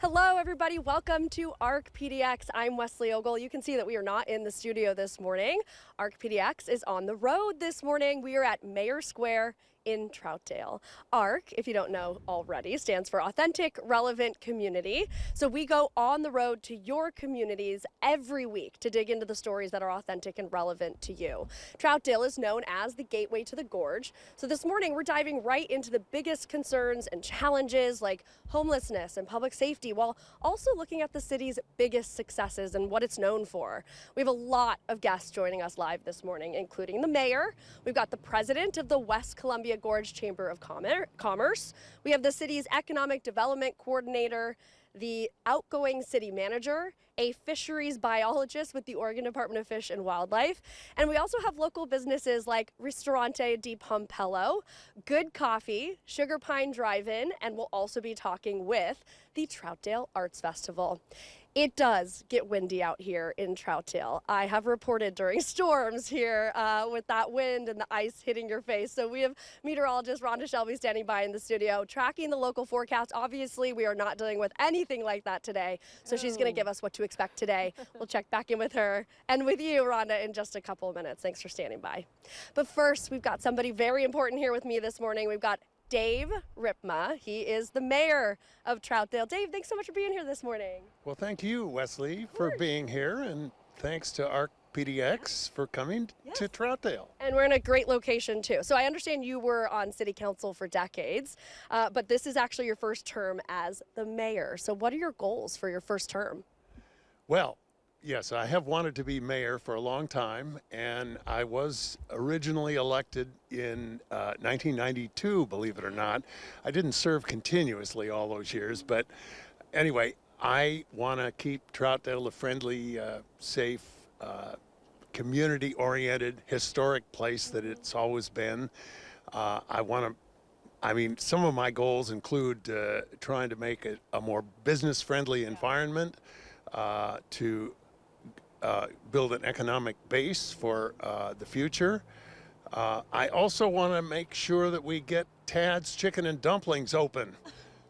Hello, everybody. Welcome to ARC PDX. I'm Wesley Ogle. You can see that we are not in the studio this morning. ARC PDX is on the road this morning. We are at Mayor Square in Troutdale. ARC, if you don't know already, stands for Authentic Relevant Community. So we go on the road to your communities every week to dig into the stories that are authentic and relevant to you. Troutdale is known as the gateway to the Gorge. So this morning we're diving right into the biggest concerns and challenges like homelessness and public safety, while also looking at the city's biggest successes and what it's known for. We have a lot of guests joining us live this morning, including the mayor. We've got the president of the West Columbia Gorge Chamber of Commerce. We have the city's economic development coordinator, the outgoing city manager, a fisheries biologist with the Oregon Department of Fish and Wildlife, and we also have local businesses like Ristorante Di Pompello, Good Coffee, Sugar Pine Drive-In, and we'll also be talking with the Troutdale Arts Festival. It does get windy out here in Troutdale. I have reported during storms here with that wind and the ice hitting your face. So we have meteorologist Rhonda Shelby standing by in the studio, tracking the local forecast. Obviously, we are not dealing with anything like that today. So she's going to give us what to expect today. We'll check back in with her and with you, Rhonda, in just a couple of minutes. Thanks for standing by. But first, we've got somebody very important here with me this morning. We've got Dave Ripma. He is the mayor of Troutdale. Dave, thanks so much for being here this morning. Well, thank you, Wesley, for being here, and thanks to ARC PDX for coming to Troutdale. And we're in a great location, too. So I understand you were on city council for decades, but this is actually your first term as the mayor. So what are your goals for your first term? Well, yes, I have wanted to be mayor for a long time, and I was originally elected in 1992, believe it or not. I didn't serve continuously all those years, but anyway, I want to keep Troutdale a friendly, safe, community-oriented, historic place that it's always been. Some of my goals include trying to make it a more business-friendly environment, to build an economic base for the future. I also want to make sure that we get Tad's Chicken and Dumplings open.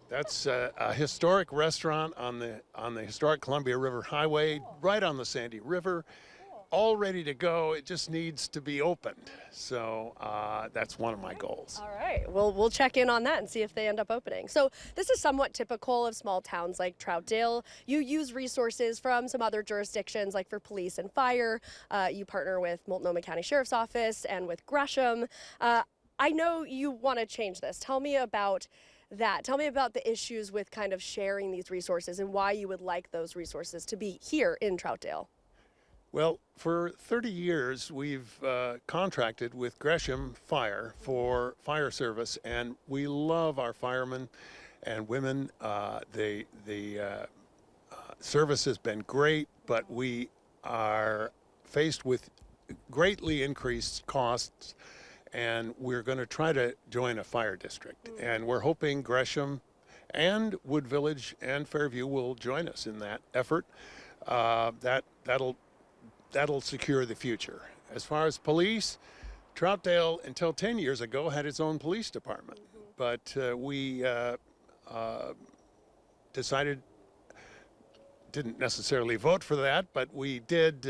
That's a historic restaurant on the historic Columbia River Highway, right on the Sandy River, all ready to go. It just needs to be opened. So that's one of my goals. All right. Well, we'll check in on that and see if they end up opening. So this is somewhat typical of small towns like Troutdale. You use resources from some other jurisdictions, like for police and fire. You partner with Multnomah County Sheriff's Office and with Gresham. I know you want to change this. Tell me about that. Tell me about the issues with kind of sharing these resources and why you would like those resources to be here in Troutdale. Well, for 30 years, we've contracted with Gresham Fire for fire service, and we love our firemen and women. The service has been great, but we are faced with greatly increased costs, and we're going to try to join a fire district. And we're hoping Gresham and Wood Village and Fairview will join us in that effort. That'll secure the future. As far as police, Troutdale until 10 years ago had its own police department, but we didn't necessarily vote for that, but we did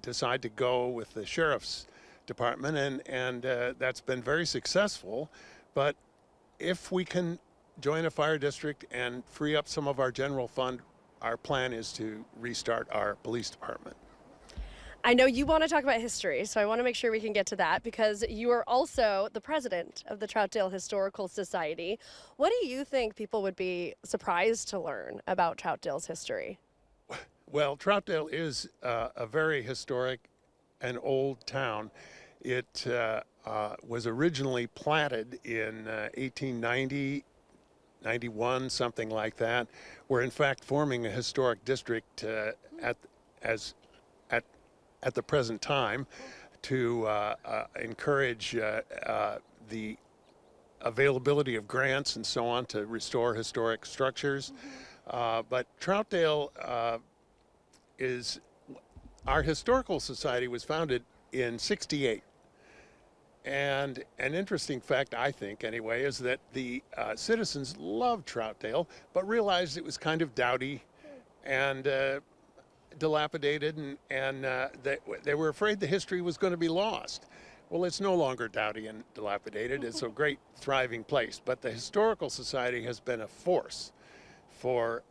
decide to go with the sheriff's department, and that's been very successful. But if we can join a fire district and free up some of our general fund, our plan is to restart our police department. I know you want to talk about history, so I want to make sure we can get to that because you are also the president of the Troutdale Historical Society. What do you think people would be surprised to learn about Troutdale's history? Well, Troutdale is a very historic and old town. It was originally platted in 1890, 91, something like that. We're in fact forming a historic district at the present time to encourage the availability of grants and so on to restore historic structures. But Troutdale our historical society was founded in '68. And an interesting fact, I think anyway, is that the citizens loved Troutdale, but realized it was kind of dowdy and dilapidated, and they were afraid the history was going to be lost. Well, it's no longer dowdy and dilapidated. It's a great, thriving place. But the Historical Society has been a force for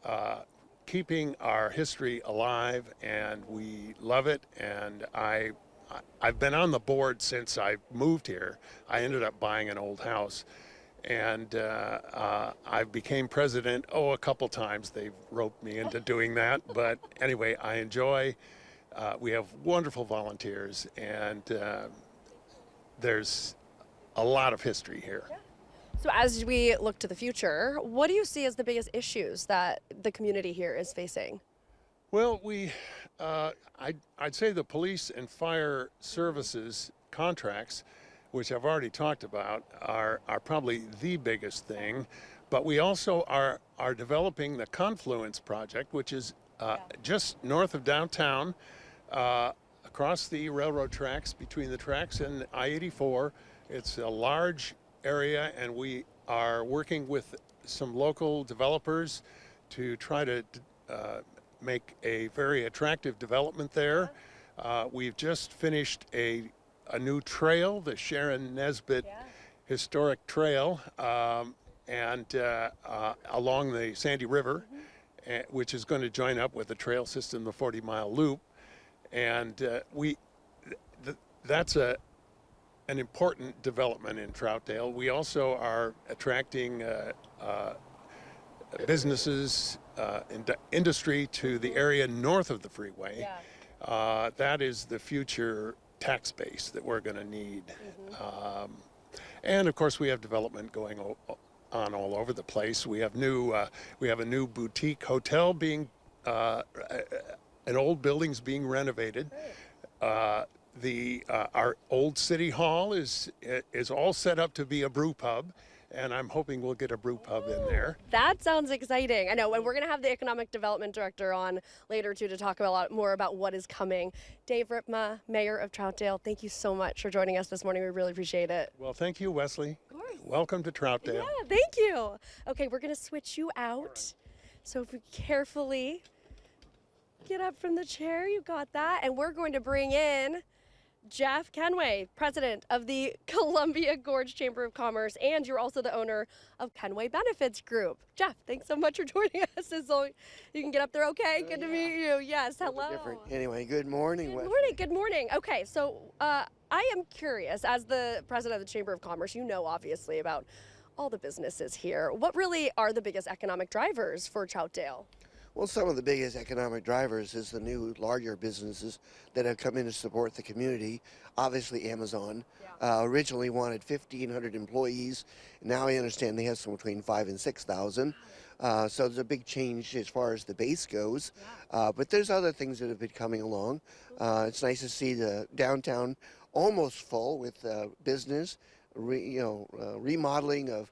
keeping our history alive, and we love it. And I've been on the board since I moved here. I ended up buying an old house, and I became president, a couple times. They've roped me into doing that. But anyway, I enjoy. We have wonderful volunteers, and there's a lot of history here. So as we look to the future, what do you see as the biggest issues that the community here is facing? Well, I'd say the police and fire services contracts, which I've already talked about, are probably the biggest thing. But we also are developing the Confluence project, which is just north of downtown, across the railroad tracks, between the tracks and I-84. It's a large area, and we are working with some local developers to try to make a very attractive development there. We've just finished a new trail, the Sharon Nesbitt Historic Trail, and along the Sandy River, which is going to join up with the trail system, the 40-mile loop. And that's an important development in Troutdale. We also are attracting businesses, industry to the area north of the freeway. That is the future tax base that we're going to need. And of course, we have development going on all over the place. We have a new boutique hotel being. An old building's being renovated. Our old city hall is all set up to be a brew pub, and I'm hoping we'll get a brew pub in there. That sounds exciting. I know, and we're going to have the economic development director on later too to talk a lot more about what is coming. Dave Ripma, Mayor of Troutdale, thank you so much for joining us this morning. We really appreciate it. Well, thank you, Wesley. Of course. Welcome to Troutdale. Yeah, thank you. Okay, we're going to switch you out. So if we carefully get up from the chair, you got that. And we're going to bring in Jeff Kenway, president of the Columbia Gorge Chamber of Commerce, and you're also the owner of Kenway Benefits Group. Jeff, thanks so much for joining us. So you can get up there, okay? Good to meet you. Yes, hello. Anyway, good morning. Good morning. Good morning. Okay, so I am curious, as the president of the Chamber of Commerce, you know obviously about all the businesses here. What really are the biggest economic drivers for Troutdale? Well, some of the biggest economic drivers is the new larger businesses that have come in to support the community. Obviously, Amazon originally wanted 1,500 employees. Now I understand they have some between 5,000 and 6,000. So there's a big change as far as the base goes. But there's other things that have been coming along. It's nice to see the downtown almost full with business, remodeling of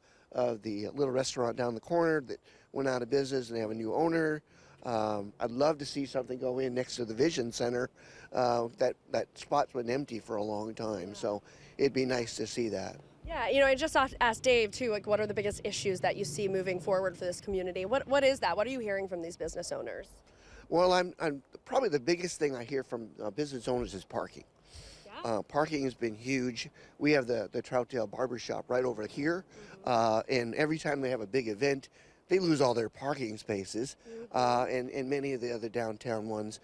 the little restaurant down the corner that went out of business, and they have a new owner. I'd love to see something go in next to the Vision Center. That spot's been empty for a long time, so it'd be nice to see that. Yeah, I just asked Dave too, like, what are the biggest issues that you see moving forward for this community? What is that? What are you hearing from these business owners? Well, I'm probably the biggest thing I hear from business owners is parking. Parking has been huge. We have the Troutdale Barbershop right over here, and every time they have a big event, they lose all their parking spaces, and many of the other downtown ones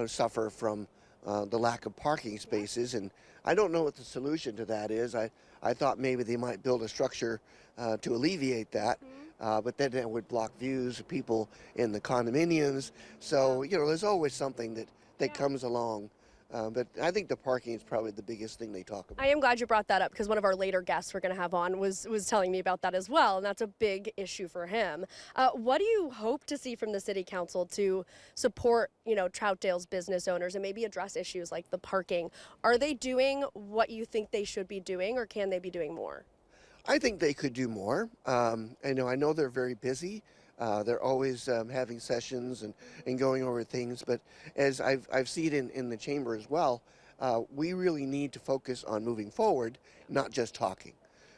suffer from the lack of parking spaces. And I don't know what the solution to that is. I thought maybe they might build a structure to alleviate that, but then that would block views of people in the condominiums. So, there's always something that comes along. But I think the parking is probably the biggest thing they talk about. I am glad you brought that up, because one of our later guests we're going to have on was telling me about that as well, and that's a big issue for him. What do you hope to see from the City Council to support, Troutdale's business owners and maybe address issues like the parking? Are they doing what you think they should be doing, or can they be doing more? I think they could do more. I know they're very busy. They're always having sessions and going over things, but as I've seen in the chamber as well, we really need to focus on moving forward, not just talking.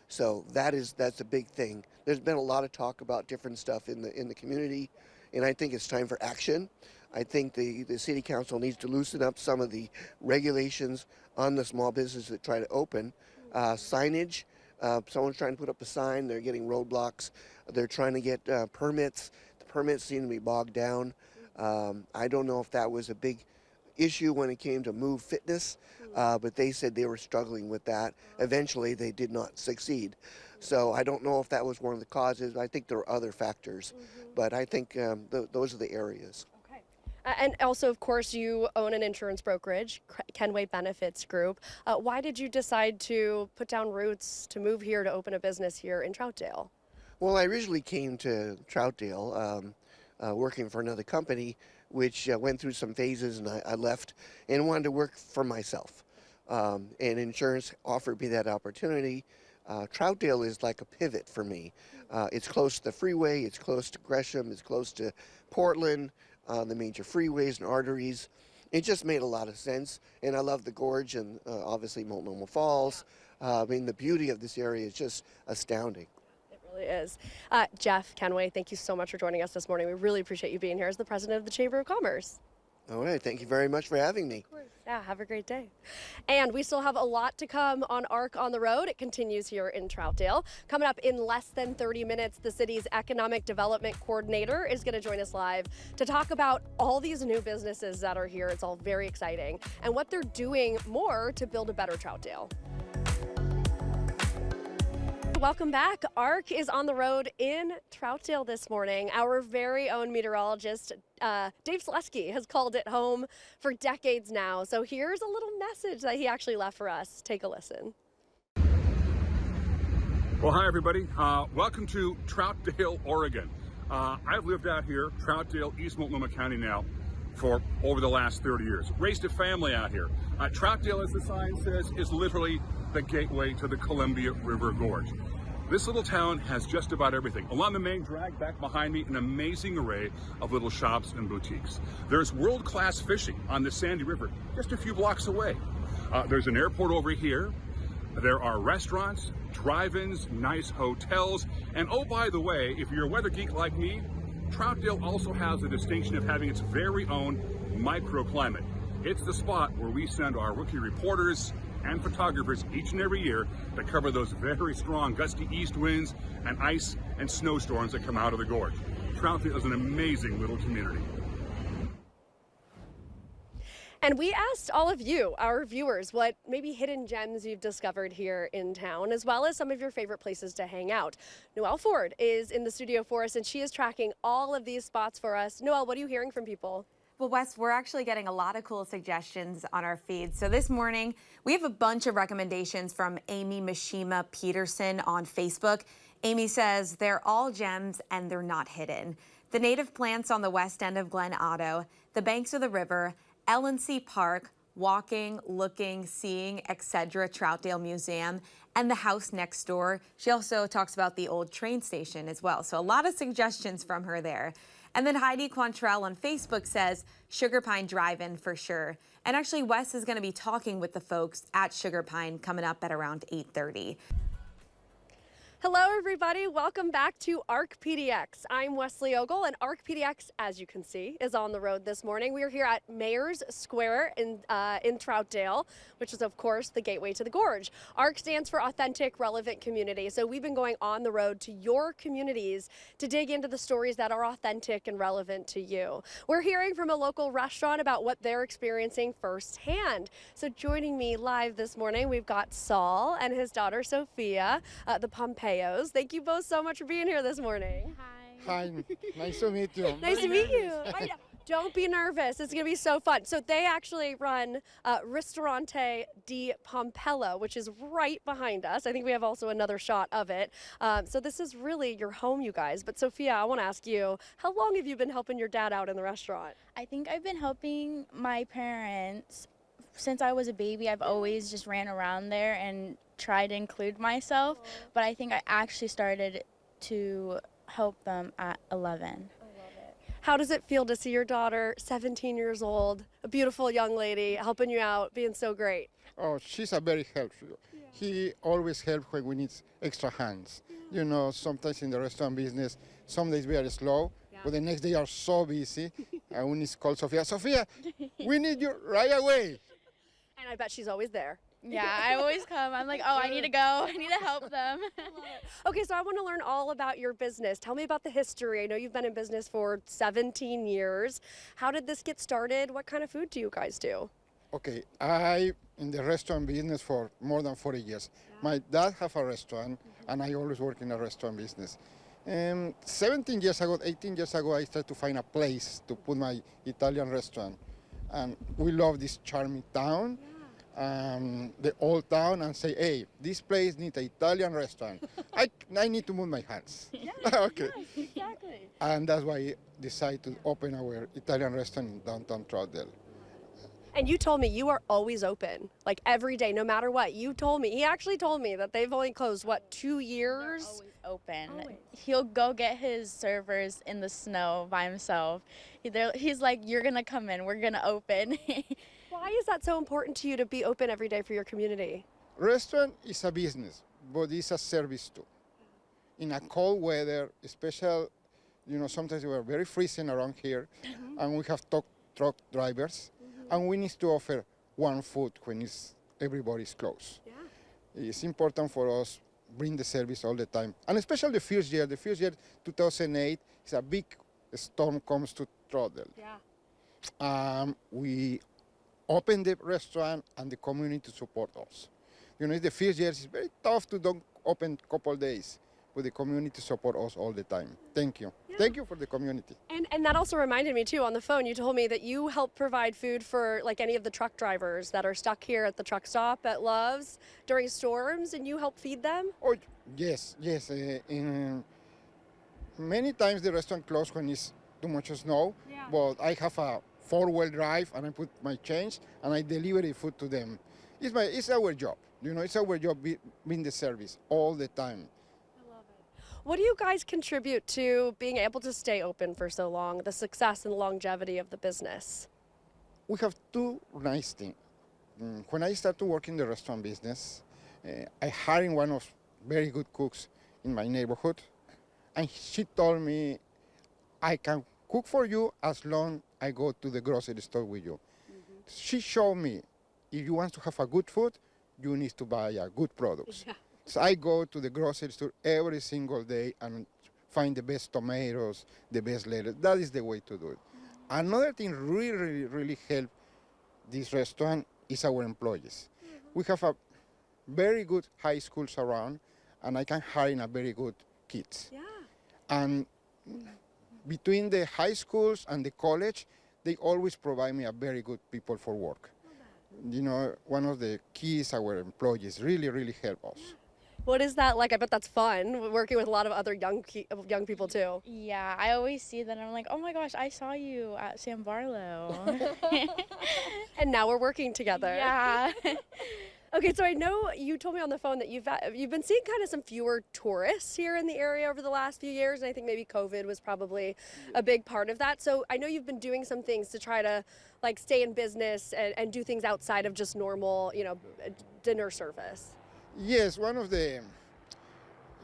So that's a big thing. There's been a lot of talk about different stuff in the community, and I think it's time for action. I think the city council needs to loosen up some of the regulations on the small businesses that try to open. Signage, someone's trying to put up a sign, they're getting roadblocks. They're trying to get permits. The permits seem to be bogged down. I don't know if that was a big issue when it came to Move Fitness, but they said they were struggling with that. Eventually, they did not succeed. So I don't know if that was one of the causes. I think there are other factors, but I think those are the areas. And also, of course, you own an insurance brokerage, Kenway Benefits Group. Why did you decide to put down roots to move here to open a business here in Troutdale? Well, I originally came to Troutdale working for another company, which went through some phases, and I left and wanted to work for myself. And insurance offered me that opportunity. Troutdale is like a pivot for me. It's close to the freeway, it's close to Gresham, it's close to Portland, the major freeways and arteries. It just made a lot of sense, and I love the Gorge and obviously Multnomah Falls. I mean, the beauty of this area is just astounding. It really is. Jeff Kenway, thank you so much for joining us this morning. We really appreciate you being here as the president of the Chamber of Commerce. All right, thank you very much for having me. Of course. Yeah, have a great day. And we still have a lot to come on ARC on the Road. It continues here in Troutdale. Coming up in less than 30 minutes, the city's economic development coordinator is going to join us live to talk about all these new businesses that are here. It's all very exciting and what they're doing more to build a better Troutdale. Welcome back. ARC is on the road in Troutdale this morning. Our very own meteorologist, Dave Selesky, has called it home for decades now. So here's a little message that he actually left for us. Take a listen. Well, hi, everybody. Welcome to Troutdale, Oregon. I've lived out here, Troutdale, East Multnomah County now, for over the last 30 years. Raised a family out here. Troutdale, as the sign says, is literally the gateway to the Columbia River Gorge. This little town has just about everything. Along the main drag back behind me, an amazing array of little shops and boutiques. There's world-class fishing on the Sandy River just a few blocks away. There's an airport over here. There are restaurants, drive-ins, nice hotels, and oh, by the way, if you're a weather geek like me, Troutdale also has the distinction of having its very own microclimate. It's the spot where we send our rookie reporters and photographers each and every year to cover those very strong gusty east winds and ice and snowstorms that come out of the gorge. Troutdale is an amazing little community. And we asked all of you, our viewers, what maybe hidden gems you've discovered here in town, as well as some of your favorite places to hang out. Noelle Ford is in the studio for us, and she is tracking all of these spots for us. Noelle, what are you hearing from people? Well, Wes, we're actually getting a lot of cool suggestions on our feed. So this morning, we have a bunch of recommendations from Amy Mishima Peterson on Facebook. Amy says, they're all gems and they're not hidden. The native plants on the west end of Glen Otto, the banks of the river, L&C Park, walking, looking, seeing, etc., Troutdale Museum, and the house next door. She also talks about the old train station as well. So a lot of suggestions from her there. And then Heidi Quantrell on Facebook says Sugar Pine Drive-In for sure. And actually, Wes is going to be talking with the folks at Sugar Pine coming up at around 8:30. Hello, everybody. Welcome back to ARC PDX. I'm Wesley Ogle, and ARC PDX, as you can see, is on the road this morning. We are here at Mayor's Square in Troutdale, which is, of course, the gateway to the Gorge. ARC stands for Authentic, Relevant Community. So we've been going on the road to your communities to dig into the stories that are authentic and relevant to you. We're hearing from a local restaurant about what they're experiencing firsthand. So joining me live this morning, we've got Saul and his daughter, Sophia, the Pompello. Thank you both so much for being here this morning. Hi, nice to meet you. Nice to meet you. Don't be nervous. It's going to be so fun. So they actually run Ristorante Di Pompello, which is right behind us. I think we have also another shot of it. So this is really your home, you guys. But Sophia, I want to ask you, how long have you been helping your dad out in the restaurant? I think I've been helping my parents since I was a baby. I've always just ran around there and tried to include myself, but I think I actually started to help them at 11. How does it feel to see your daughter, 17 years old, a beautiful young lady, helping you out, being so great? Oh, she's a very helpful. He always helps when we need extra hands. You know, sometimes in the restaurant business, some days we are slow, but the next day are so busy. And we need to call Sofia. Sofia, we need you right away. And I bet she's always there. Yeah, I always come. I'm like, oh, I need to go. I need to help them. Okay, so I want to learn all about your business. Tell me about the history. I know you've been in business for 17 years. How did this get started? What kind of food do you guys do? Okay, I in the restaurant business for more than 40 years. My dad have a restaurant, and I always work in a restaurant business. 17 years ago, 18 years ago, I started to find a place to put my Italian restaurant. And we love this charming town, the old town, and say, hey, this place needs an Italian restaurant. I need to move my hands. Okay. Yes, exactly. And that's why I decided to open our Italian restaurant in downtown Troutdale. And you told me you are always open, like every day, no matter what. You told me, he actually told me that they've only closed, what, 2 years? Always open. He'll go get his servers in the snow by himself. He's like, you're going to come in. We're going to open. Why is that so important to you to be open every day for your community? Restaurant is a business, but it's a service too. In a cold weather, especially, you know, sometimes we are very freezing around here, and we have truck drivers, and we need to offer warm food when everybody's closed. Yeah. It's important for us bring the service all the time, and especially the first year. The first year, 2008, is a big storm comes to Troutdale. Yeah. We open the restaurant and the community support us. You know, the first years it's very tough to don't open couple days, but the community support us all the time. Thank you. Yeah. Thank you for the community. And that also reminded me too, on the phone, you told me that you help provide food for like any of the truck drivers that are stuck here at the truck stop at Love's during storms, and you help feed them? Oh, yes. Many times the restaurant closed when it's too much snow, but I have a 4-wheel drive and I put my change and I deliver the food to them. It's our job. You know, it's our job being the service all the time. I love it. What do you guys contribute to being able to stay open for so long, the success and longevity of the business? We have two nice things. When I started to work in the restaurant business, I hired one of very good cooks in my neighborhood, and she told me, I can cook for you as long I go to the grocery store with you. She showed me, if you want to have a good food, you need to buy a good products. Yeah. So I go to the grocery store every single day and find the best tomatoes, the best lettuce. That is the way to do it. Another thing really help this restaurant is our employees. We have a very good high schools around, and I can hire a very good kids. Yeah. And between the high schools and the college, they always provide me a very good people for work. You know, one of the keys, our employees really help us. What is that like? I bet that's fun, working with a lot of other young people too. Yeah, I always see that and I'm like, oh my gosh, I saw you at San Barlow. And now we're working together. Yeah. Okay, so I know you told me on the phone that you've been seeing kind of some fewer tourists here in the area over the last few years, and I think maybe COVID was probably a big part of that. So I know you've been doing some things to try to like stay in business and do things outside of just normal, you know, dinner service. Yes, one of the,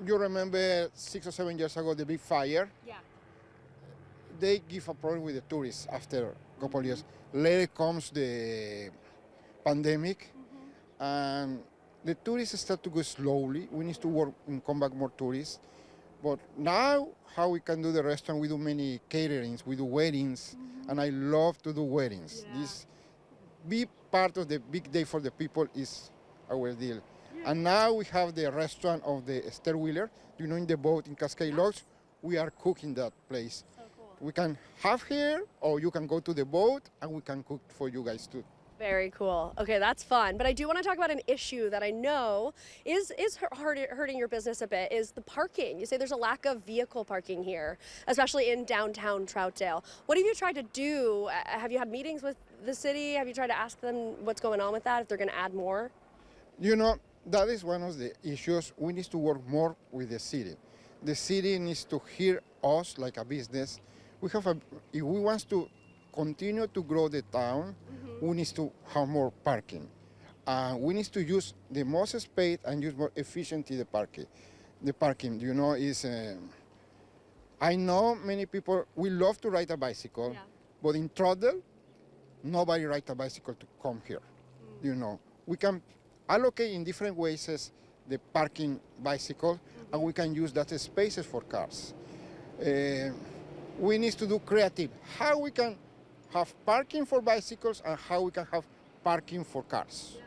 you remember 6 or 7 years ago, the big fire? Yeah. They give a problem with the tourists after a couple of years. Later comes the pandemic, and the tourists start to go slowly. We need to work and come back more tourists. But now, how we can do the restaurant, we do many caterings, we do weddings, and I love to do weddings. Yeah. This big part of the big day for the people is our deal. Yeah. And now we have the restaurant of the stair-wheeler, you know, in the boat in Cascade Lodge. We are cooking that place. So cool. We can have here, or you can go to the boat, and we can cook for you guys too. Very cool. Okay, that's fun. But I do want to talk about an issue that I know is hurting your business a bit, is the parking. You say there's a lack of vehicle parking here, especially in downtown Troutdale. What have you tried to do? Have you had meetings with the city? Have you tried to ask them what's going on with that, if they're going to add more? You know, that is one of the issues. We need to work more with the city. The city needs to hear us like a business. if we want to continue to grow the town, we need to have more parking. We need to use the most space and use more efficiently the parking. The parking, you know, is. I know many people will love to ride a bicycle, but in Troutdale, nobody rides a bicycle to come here. You know, we can allocate in different ways as the parking bicycle, and we can use that spaces for cars. We need to do creative. How we can have parking for bicycles and how we can have parking for cars.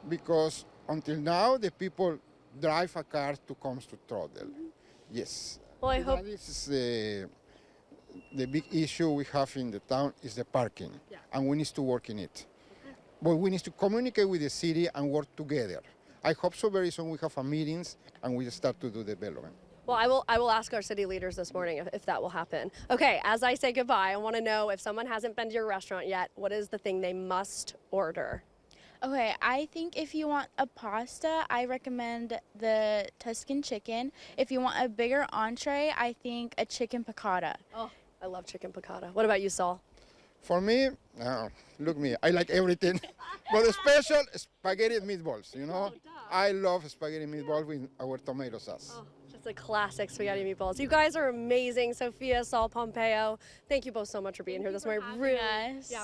Because until now, the people drive a car to come to Troutdale. Yes. Well, I hope that is the big issue we have in the town is the parking, and we need to work in it. But we need to communicate with the city and work together. I hope so very soon we have a meetings and we start to do development. Well, I will ask our city leaders this morning if that will happen. Okay, as I say goodbye, I want to know if someone hasn't been to your restaurant yet, what is the thing they must order? Okay, I think if you want a pasta, I recommend the Tuscan chicken. If you want a bigger entree, I think a chicken piccata. Oh, I love chicken piccata. What about you, Saul? For me, look me, I like everything, but special spaghetti meatballs, you know? I love spaghetti meatballs with our tomato sauce. Oh, just a classic spaghetti meatballs. You guys are amazing. Sophia, Saul, Pompeo, thank you both so much for being here this morning.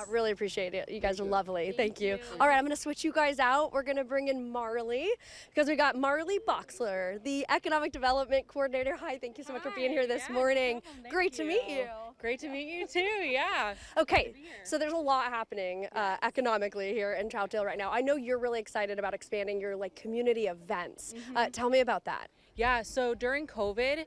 Really appreciate it. You guys are lovely. Thank you. All right, I'm going to switch you guys out. We're going to bring in Marley because we got Marley Boxler, the Economic Development Coordinator. Hi, thank you so much for being here this morning. Great to meet you. Great to meet you too, yeah. Okay, so there's a lot happening economically here in Troutdale right now. I know you're really excited about expanding your community events. Tell me about that. Yeah, so during COVID,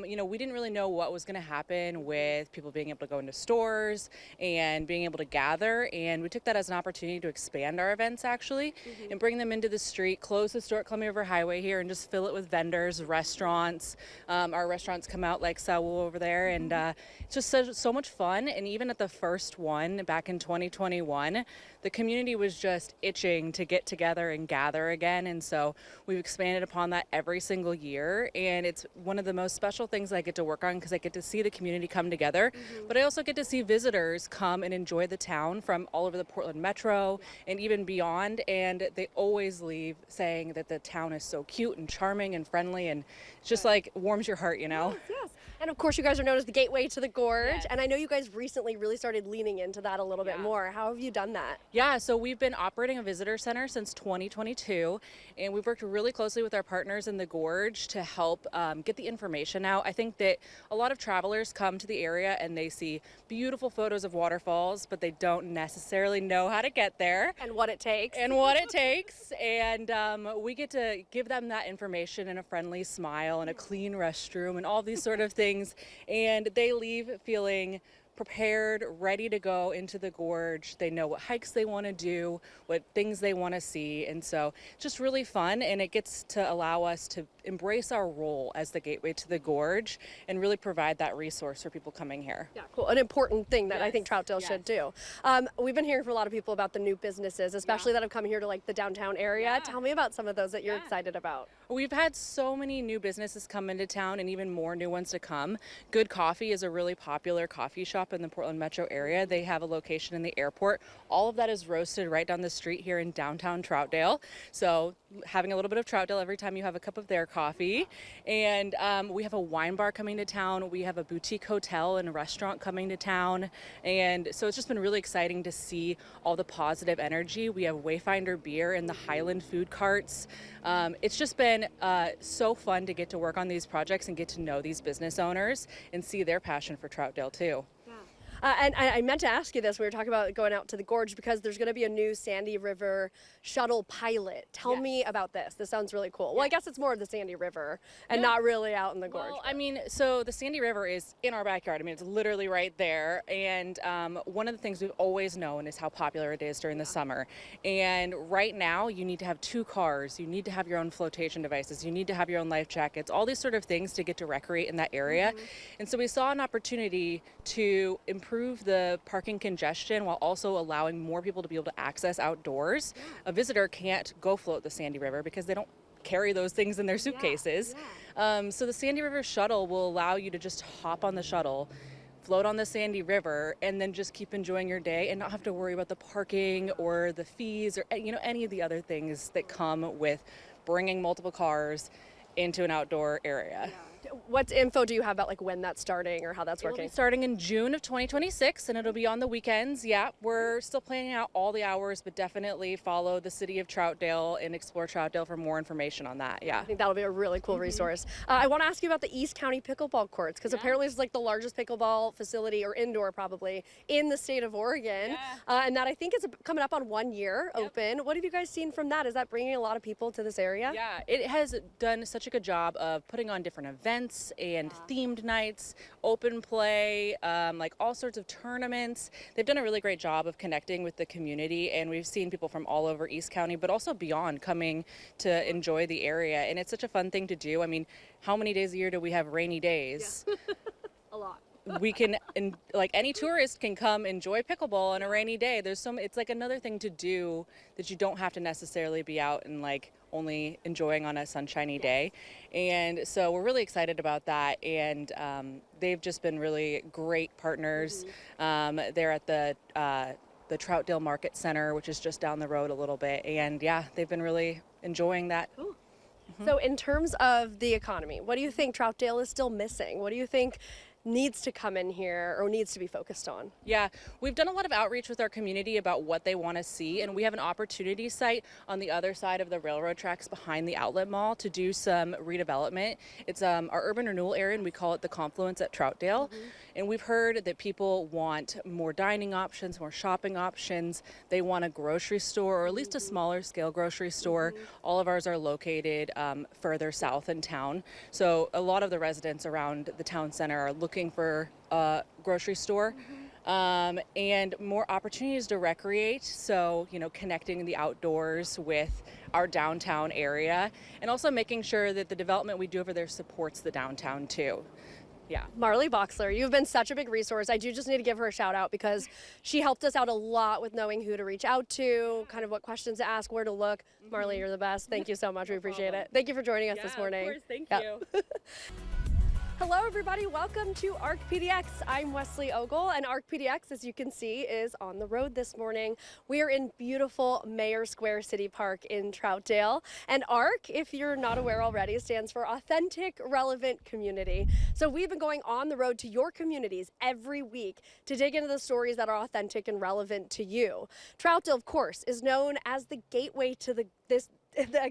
we didn't really know what was going to happen with people being able to go into stores and being able to gather, and we took that as an opportunity to expand our events actually and bring them into the street, close the store at Columbia River Highway here and just fill it with vendors, restaurants. Our restaurants come out like Saul over there, and it's just so much fun. And even at the first one back in 2021, the community was just itching to get together and gather again, and so we've expanded upon that every single year, and it's one of the most special things I get to work on because I get to see the community come together, but I also get to see visitors come and enjoy the town from all over the Portland metro and even beyond, and they always leave saying that the town is so cute and charming and friendly, and it's just like warms your heart, you know? Yes. And of course you guys are known as the gateway to the Gorge, and I know you guys recently really started leaning into that a little bit more. How have you done that? Yeah, so we've been operating a visitor center since 2022, and we've worked really closely with our partners in the Gorge to help get the information out. I think that a lot of travelers come to the area and they see beautiful photos of waterfalls, but they don't necessarily know how to get there. And what it takes. And what it takes. And we get to give them that information and a friendly smile and a clean restroom and all these sort of things. And they leave feeling prepared, ready to go into the Gorge. They know what hikes they want to do, what things they want to see, and so just really fun, and it gets to allow us to embrace our role as the gateway to the Gorge and really provide that resource for people coming here. Yeah, cool. An important thing that I think Troutdale should do. We've been hearing from a lot of people about the new businesses, especially that have come here to the downtown area. Tell me about some of those that you're excited about. We've had so many new businesses come into town and even more new ones to come. Good Coffee is a really popular coffee shop in the Portland metro area. They have a location in the airport. All of that is roasted right down the street here in downtown Troutdale. So having a little bit of Troutdale every time you have a cup of their coffee. And we have a wine bar coming to town. We have a boutique hotel and a restaurant coming to town. And so it's just been really exciting to see all the positive energy. We have Wayfinder beer and the Highland food carts. It's just been so fun to get to work on these projects and get to know these business owners and see their passion for Troutdale too. And I meant to ask you this. We were talking about going out to the Gorge because there's going to be a new Sandy River shuttle pilot. Tell me about this. This sounds really cool. Well, I guess it's more of the Sandy River and not really out in the Gorge. Well, I mean, so the Sandy River is in our backyard. I mean, it's literally right there. And one of the things we've always known is how popular it is during the summer. And right now, you need to have 2 cars. You need to have your own flotation devices. You need to have your own life jackets, all these sort of things to get to recreate in that area. And so we saw an opportunity to improve the parking congestion while also allowing more people to be able to access outdoors. A visitor can't go float the Sandy River because they don't carry those things in their suitcases. So the Sandy River shuttle will allow you to just hop on the shuttle, float on the sandy river, and then just keep enjoying your day and not have to worry about the parking or the fees or any of the other things that come with bringing multiple cars into an outdoor area. What info do you have about like when that's starting or how that's It'll working? be starting in June of 2026, and it'll be on the weekends. Yeah, we're still planning out all the hours, but definitely follow the city of Troutdale and explore Troutdale for more information on that. Yeah. I think that'll be a really cool resource. I want to ask you about the East County pickleball courts, because apparently it's like the largest pickleball facility, or indoor probably, in the state of Oregon. And that I think is coming up on 1 year open. What have you guys seen from that? Is that bringing a lot of people to this area? Yeah, it has done such a good job of putting on different events and themed nights, open play, like all sorts of tournaments. They've done a really great job of connecting with the community, and we've seen people from all over East County, but also beyond, coming to enjoy the area. And it's such a fun thing to do. I mean, how many days a year do we have rainy days? A lot. We can, like any tourist can come enjoy pickleball on a rainy day. It's like another thing to do that you don't have to necessarily be out and like only enjoying on a sunshiny day. And so we're really excited about that. And they've just been really great partners. They're at the Troutdale Market Center, which is just down the road a little bit. And yeah, they've been really enjoying that. So in terms of the economy, what do you think Troutdale is still missing? What do you think needs to come in here or needs to be focused on? Yeah, we've done a lot of outreach with our community about what they want to see, and we have an opportunity site on the other side of the railroad tracks behind the outlet mall to do some redevelopment. It's our urban renewal area, and we call it the Confluence at Troutdale. And we've heard that people want more dining options, more shopping options. They want a grocery store, or at least a smaller scale grocery store. All of ours are located further south in town. So a lot of the residents around the town center are looking for a grocery store and more opportunities to recreate. So, connecting the outdoors with our downtown area, and also making sure that the development we do over there supports the downtown too. Yeah. Marley Boxler, you've been such a big resource. I do just need to give her a shout out because she helped us out a lot with knowing who to reach out to, kind of what questions to ask, where to look. Marley, you're the best. Thank you so much. We appreciate it. Thank you for joining us this morning. Of course. Thank you. Hello, everybody. Welcome to ARC PDX. I'm Wesley Ogle, and ARC PDX, as you can see, is on the road this morning. We are in beautiful Mayor Square City Park in Troutdale. And ARC, if you're not aware already, stands for Authentic Relevant Community. So we've been going on the road to your communities every week to dig into the stories that are authentic and relevant to you. Troutdale, of course, is known as the gateway to the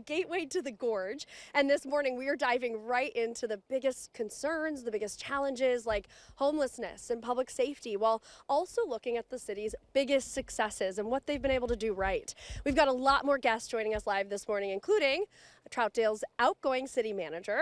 gateway to the Gorge, and this morning we are diving right into the biggest concerns, the biggest challenges like homelessness and public safety, while also looking at the city's biggest successes and what they've been able to do right. We've got a lot more guests joining us live this morning, including Troutdale's outgoing city manager,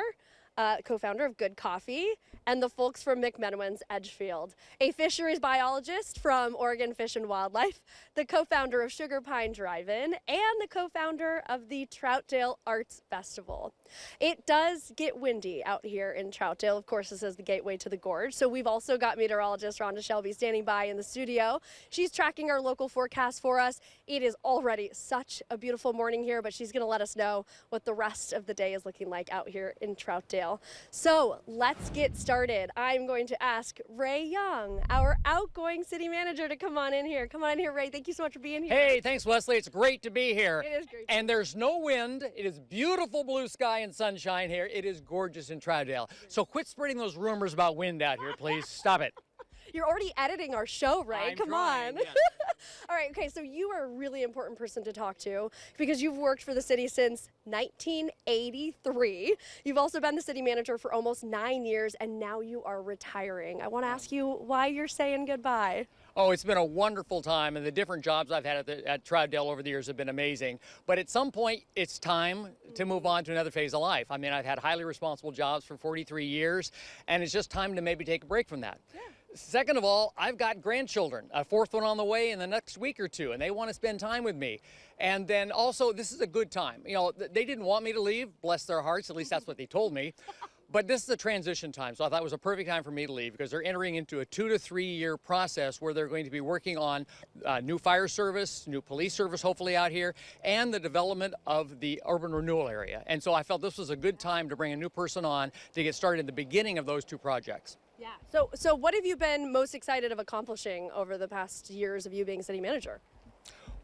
co-founder of Good Coffee, and the folks from McMenamins Edgefield, a fisheries biologist from Oregon Fish and Wildlife, the co-founder of Sugar Pine Drive-In, and the co-founder of the Troutdale Arts Festival. It does get windy out here in Troutdale. Of course, this is the gateway to the Gorge, so we've also got meteorologist Rhonda Shelby standing by in the studio. She's tracking our local forecast for us. It is already such a beautiful morning here, but she's going to let us know what the rest of the day is looking like out here in Troutdale. So let's get started. I'm going to ask Ray Young, our outgoing city manager, to come on in here. Come on in here, Ray. Thank you so much for being here. Hey, thanks, Wesley. It's great to be here. It is great. And there's no wind. It is beautiful blue sky and sunshine here. It is gorgeous in Troutdale. So quit spreading those rumors about wind out here, please. Stop it. You're already editing our show, Ray. Come on. Yeah. All right, okay, so you are a really important person to talk to because you've worked for the city since 1983. You've also been the city manager for almost 9 years, and now you are retiring. I want to ask you why you're saying goodbye. Oh, it's been a wonderful time, and the different jobs I've had at Troutdale over the years have been amazing. But at some point, it's time to move on to another phase of life. I mean, I've had highly responsible jobs for 43 years, and it's just time to maybe take a break from that. Yeah. Second of all, I've got grandchildren, a fourth one on the way in the next week or two, and they want to spend time with me. And then also, this is a good time. You know, they didn't want me to leave, bless their hearts, at least that's what they told me. But this is a transition time, so I thought it was a perfect time for me to leave because they're entering into a 2 to 3 year process where they're going to be working on new fire service, new police service hopefully out here, and the development of the urban renewal area. And so I felt this was a good time to bring a new person on to get started at the beginning of those two projects. Yeah. So what have you been most excited of accomplishing over the past years of you being city manager?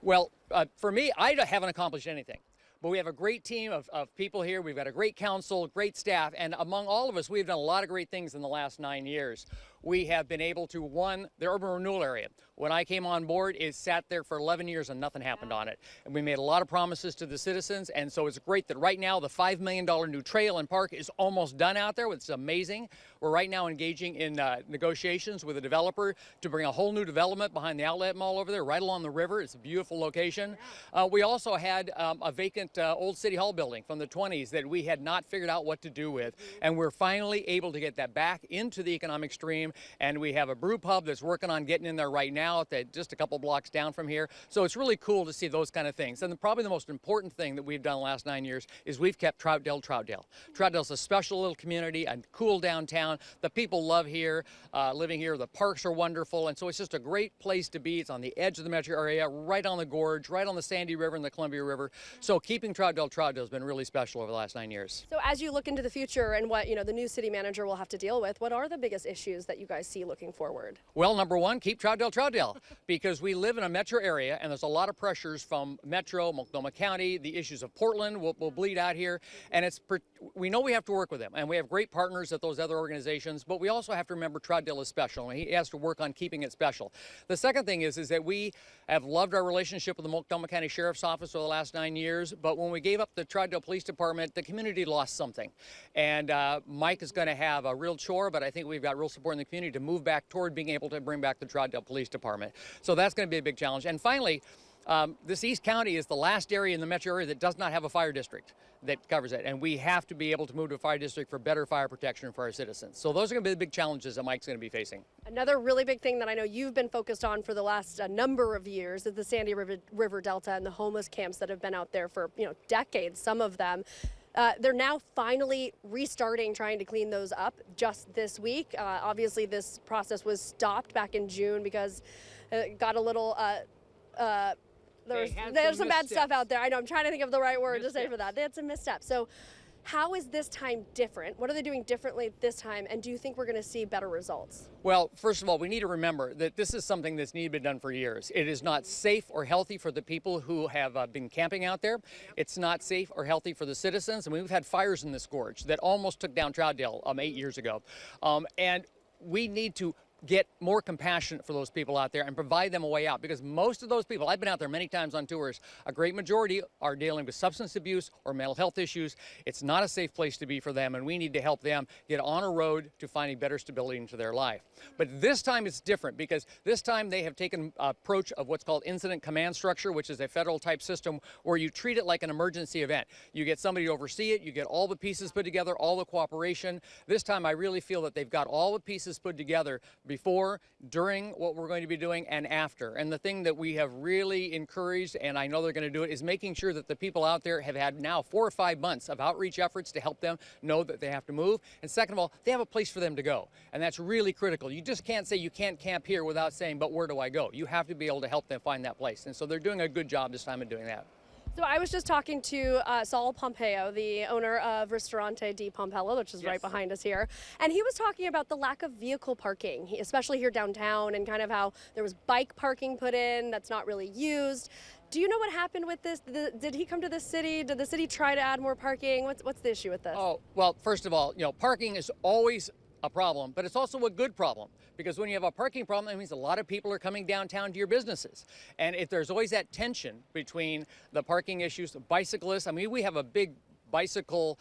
Well, for me, I haven't accomplished anything. But we have a great team of people here. We've got a great council, great staff, and among all of us, we've done a lot of great things in the last 9 years. We have been able to, one, the urban renewal area. When I came on board, it sat there for 11 years and nothing happened on it. And we made a lot of promises to the citizens, and so it's great that right now the $5 million new trail and park is almost done out there. It's amazing. We're right now engaging in negotiations with a developer to bring a whole new development behind the outlet mall over there, right along the river. It's a beautiful location. We also had a vacant old City Hall building from the 20s that we had not figured out what to do with, and we're finally able to get that back into the economic stream. And we have a brew pub that's working on getting in there right now, just a couple blocks down from here. So it's really cool to see those kind of things. And probably the most important thing that we've done the last 9 years is we've kept Troutdale, Troutdale. Troutdale's a special little community, a cool downtown. The people love here, living here. The parks are wonderful. And so it's just a great place to be. It's on the edge of the metro area, right on the Gorge, right on the Sandy River and the Columbia River. So keeping Troutdale, Troutdale has been really special over the last 9 years. So as you look into the future and what, the new city manager will have to deal with, what are the biggest issues that you guys see looking forward? Well, number one, keep Troutdale, Troutdale, because we live in a metro area and there's a lot of pressures from Metro, Multnomah County. The issues of Portland will bleed out here, and we know we have to work with them, and we have great partners at those other organizations, but we also have to remember Troutdale is special, and he has to work on keeping it special. The second thing is that we have loved our relationship with the Multnomah County Sheriff's Office over the last 9 years, but when we gave up the Troutdale Police Department, the community lost something. And Mike is going to have a real chore, but I think we've got real support in the community to move back toward being able to bring back the Troutdale Police Department. So that's going to be a big challenge. And finally, this East County is the last area in the metro area that does not have a fire district that covers it. And we have to be able to move to a fire district for better fire protection for our citizens. So those are going to be the big challenges that Mike's going to be facing. Another really big thing that I know you've been focused on for the last number of years is the Sandy River Delta and the homeless camps that have been out there for decades, some of them. They're now finally restarting trying to clean those up just this week. Obviously, this process was stopped back in June because it got a little, there's some bad stuff out there. I know, I'm trying to think of the right word to say for that. They had some missteps. So how is this time different? What are they doing differently this time? And do you think we're going to see better results? Well, first of all, we need to remember that this is something that's needed to be done for years. It is not safe or healthy for the people who have been camping out there. It's not safe or healthy for the citizens. I mean, we've had fires in this gorge that almost took down Troutdale 8 years ago. And we need to get more compassion for those people out there and provide them a way out, because most of those people, I've been out there many times on tours, a great majority are dealing with substance abuse or mental health issues. It's not a safe place to be for them, and we need to help them get on a road to finding better stability into their life. But this time it's different, because this time they have taken an approach of what's called incident command structure, which is a federal type system where you treat it like an emergency event. You get somebody to oversee it, you get all the pieces put together, all the cooperation. This time I really feel that they've got all the pieces put together before, during what we're going to be doing, and after. And the thing that we have really encouraged, and I know they're going to do it, is making sure that the people out there have had now 4 or 5 months of outreach efforts to help them know that they have to move. And second of all, they have a place for them to go. And that's really critical. You just can't say you can't camp here without saying, but where do I go? You have to be able to help them find that place. And so they're doing a good job this time of doing that. So I was just talking to Saul Pompeo, the owner of Ristorante Di Pompello, which is right behind us here. And he was talking about the lack of vehicle parking, especially here downtown, and kind of how there was bike parking put in that's not really used. Do you know what happened with this? Did he come to the city? Did the city try to add more parking? What's the issue with this? Oh, well, first of all, parking is always a problem, but it's also a good problem, because when you have a parking problem, that means a lot of people are coming downtown to your businesses. And if there's always that tension between the parking issues, the bicyclists, I mean, we have a big bicycle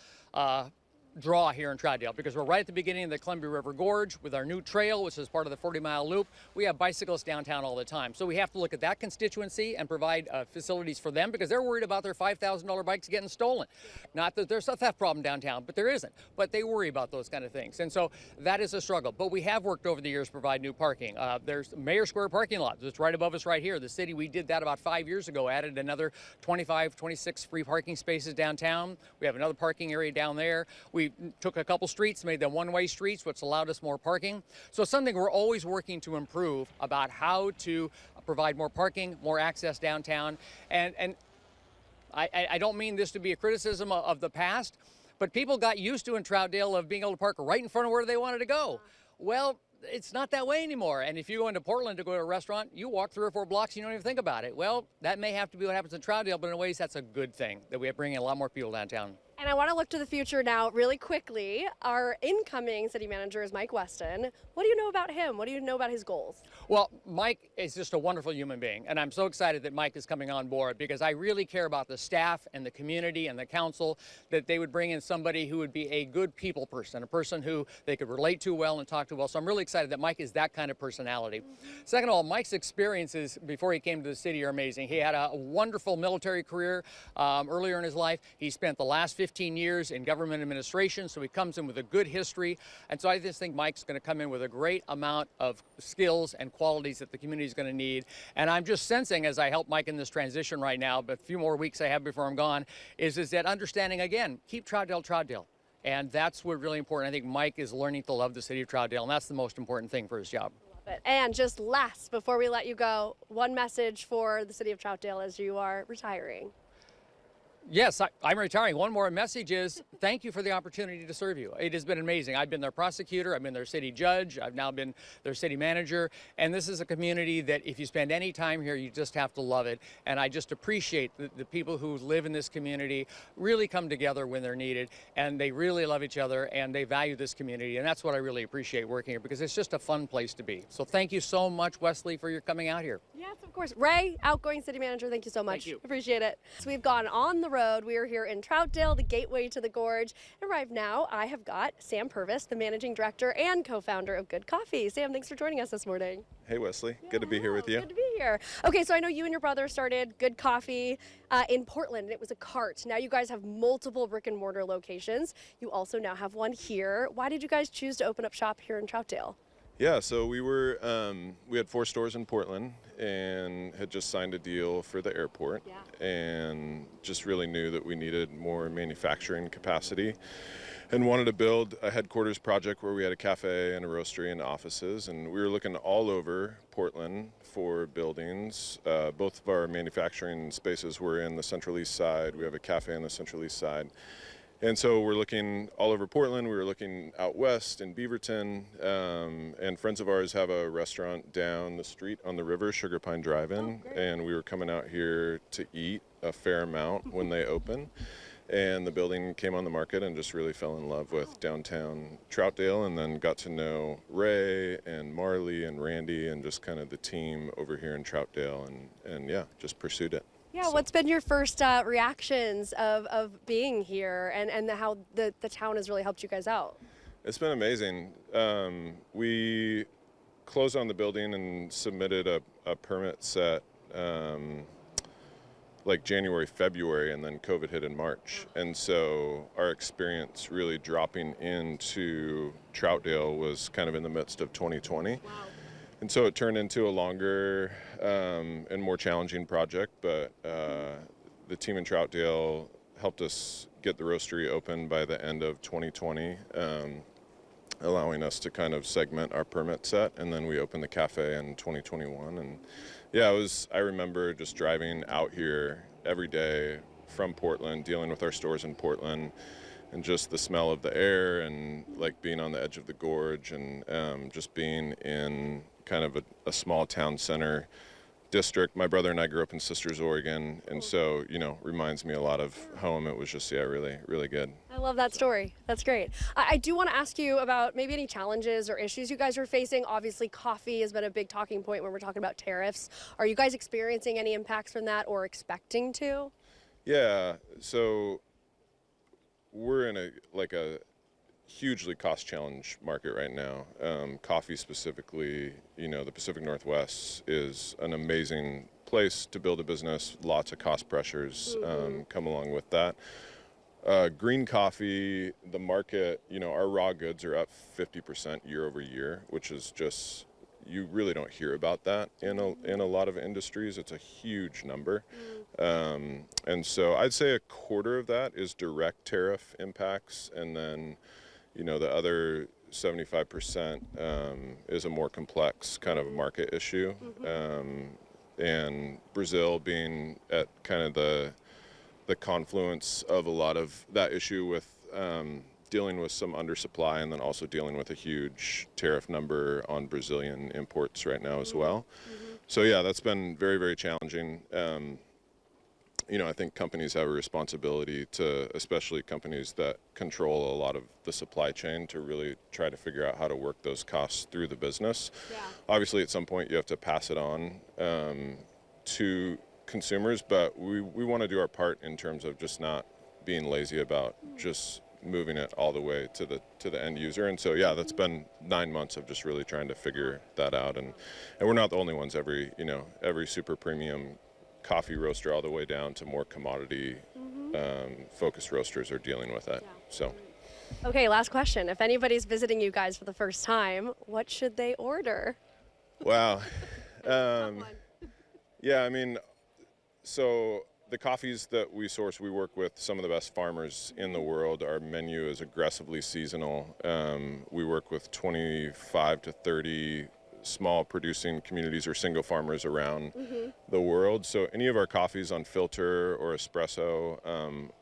draw here in Troutdale, because we're right at the beginning of the Columbia River Gorge with our new trail, which is part of the 40-mile loop. We have bicyclists downtown all the time. So we have to look at that constituency and provide facilities for them, because they're worried about their $5,000 bikes getting stolen. Not that there's a theft problem downtown, but there isn't. But they worry about those kind of things. And so that is a struggle. But we have worked over the years to provide new parking. There's Mayor Square parking lot that's right above us right here. The city, we did that about 5 years ago, added another 25, 26 free parking spaces downtown. We have another parking area down there. We took a couple streets, made them one-way streets, which allowed us more parking. So something we're always working to improve about how to provide more parking, more access downtown. And I don't mean this to be a criticism of the past, but people got used to in Troutdale of being able to park right in front of where they wanted to go. Well, it's not that way anymore. And if you go into Portland to go to a restaurant, you walk 3 or 4 blocks, you don't even think about it. Well, that may have to be what happens in Troutdale, but in ways that's a good thing, that we are bringing a lot more people downtown. And I want to look to the future now really quickly. Our incoming city manager is Mike Weston. What do you know about him? What do you know about his goals? Well, Mike is just a wonderful human being, and I'm so excited that Mike is coming on board because I really care about the staff and the community and the council, that they would bring in somebody who would be a good people person, a person who they could relate to well and talk to well. So I'm really excited that Mike is that kind of personality. Second of all, Mike's experiences before he came to the city are amazing. He had a wonderful military career earlier in his life. He spent the last 15 years in government administration, so he comes in with a good history. And so I just think Mike's going to come in with a great amount of skills and qualities that the community is going to need. And I'm just sensing, as I help Mike in this transition right now, but a few more weeks I have before I'm gone, is that understanding, again, keep Troutdale, Troutdale. And that's what really important. I think Mike is learning to love the city of Troutdale, and that's the most important thing for his job. And just last, before we let you go, one message for the city of Troutdale as you are retiring. Yes, I'm retiring. One more message is thank you for the opportunity to serve you. It has been amazing. I've been their prosecutor, I've been their city judge, I've now been their city manager, and this is a community that if you spend any time here, you just have to love it. And I just appreciate the people who live in this community really come together when they're needed, and they really love each other, and they value this community, and that's what I really appreciate working here, because it's just a fun place to be. So thank you so much, Wesley, for your coming out here. Yes, of course. Ray, outgoing city manager, thank you so much. Thank you. Appreciate it. So we've gone on the road. We are here in Troutdale, the gateway to the Gorge. Arrived now, I have got Sam Purvis, the managing director and co-founder of Good Coffee. Sam, thanks for joining us this morning. Hey Wesley, good to be here with you. Good to be here. Okay, so I know you and your brother started Good Coffee in Portland, and it was a cart. Now you guys have multiple brick and mortar locations. You also now have one here. Why did you guys choose to open up shop here in Troutdale? Yeah, so we had 4 stores in Portland and had just signed a deal for the airport, and just really knew that we needed more manufacturing capacity and wanted to build a headquarters project where we had a cafe and a roastery and offices, and we were looking all over Portland for buildings. Both of our manufacturing spaces were in the Central East Side. We have a cafe on the Central East Side. And so we're looking all over Portland. We were looking out west in Beaverton, and friends of ours have a restaurant down the street on the river, Sugar Pine Drive-In, and we were coming out here to eat a fair amount when they opened. And the building came on the market and just really fell in love with downtown Troutdale, and then got to know Ray and Marley and Randy and just kind of the team over here in Troutdale, and yeah, just pursued it. Yeah, what's been your first reactions of being here and how the town has really helped you guys out? It's been amazing. We closed on the building and submitted a permit set like January, February, and then COVID hit in March. And so our experience really dropping into Troutdale was kind of in the midst of 2020. Wow. And so it turned into a longer and more challenging project, but the team in Troutdale helped us get the roastery open by the end of 2020, allowing us to kind of segment our permit set, and then we opened the cafe in 2021. And yeah, I remember just driving out here every day from Portland, dealing with our stores in Portland, and just the smell of the air, and like being on the edge of the gorge, and just being in kind of a small town center district. My brother and I grew up in Sisters, Oregon, and so, reminds me a lot of home. It was just, really, really good. I love that story. That's great. I do want to ask you about maybe any challenges or issues you guys are facing. Obviously, coffee has been a big talking point when we're talking about tariffs. Are you guys experiencing any impacts from that or expecting to? Yeah, so we're in a hugely cost challenge market right now. Coffee specifically, the Pacific Northwest is an amazing place to build a business. Lots of cost pressures come along with that. Green coffee, the market, our raw goods are up 50% year over year, which is just, you really don't hear about that in a lot of industries. It's a huge number. And so I'd say a quarter of that is direct tariff impacts, and then the other 75% is a more complex kind of market issue. And Brazil being at kind of the confluence of a lot of that issue with dealing with some undersupply, and then also dealing with a huge tariff number on Brazilian imports right now as well. So yeah, that's been very, very challenging. You know, I think companies have a responsibility to, especially companies that control a lot of the supply chain, to really try to figure out how to work those costs through the business. Yeah. Obviously, at some point, you have to pass it on to consumers, but we want to do our part in terms of just not being lazy about just moving it all the way to the end user. And so, yeah, that's been 9 months of just really trying to figure that out. And we're not the only ones. Every super premium coffee roaster all the way down to more commodity focused roasters are dealing with that. So. Okay, last question. If anybody's visiting you guys for the first time, what should they order? Wow. Yeah, I mean, so the coffees that we source, we work with some of the best farmers in the world. Our menu is aggressively seasonal. We work with 25 to 30 small producing communities or single farmers around the world. So any of our coffees on filter or espresso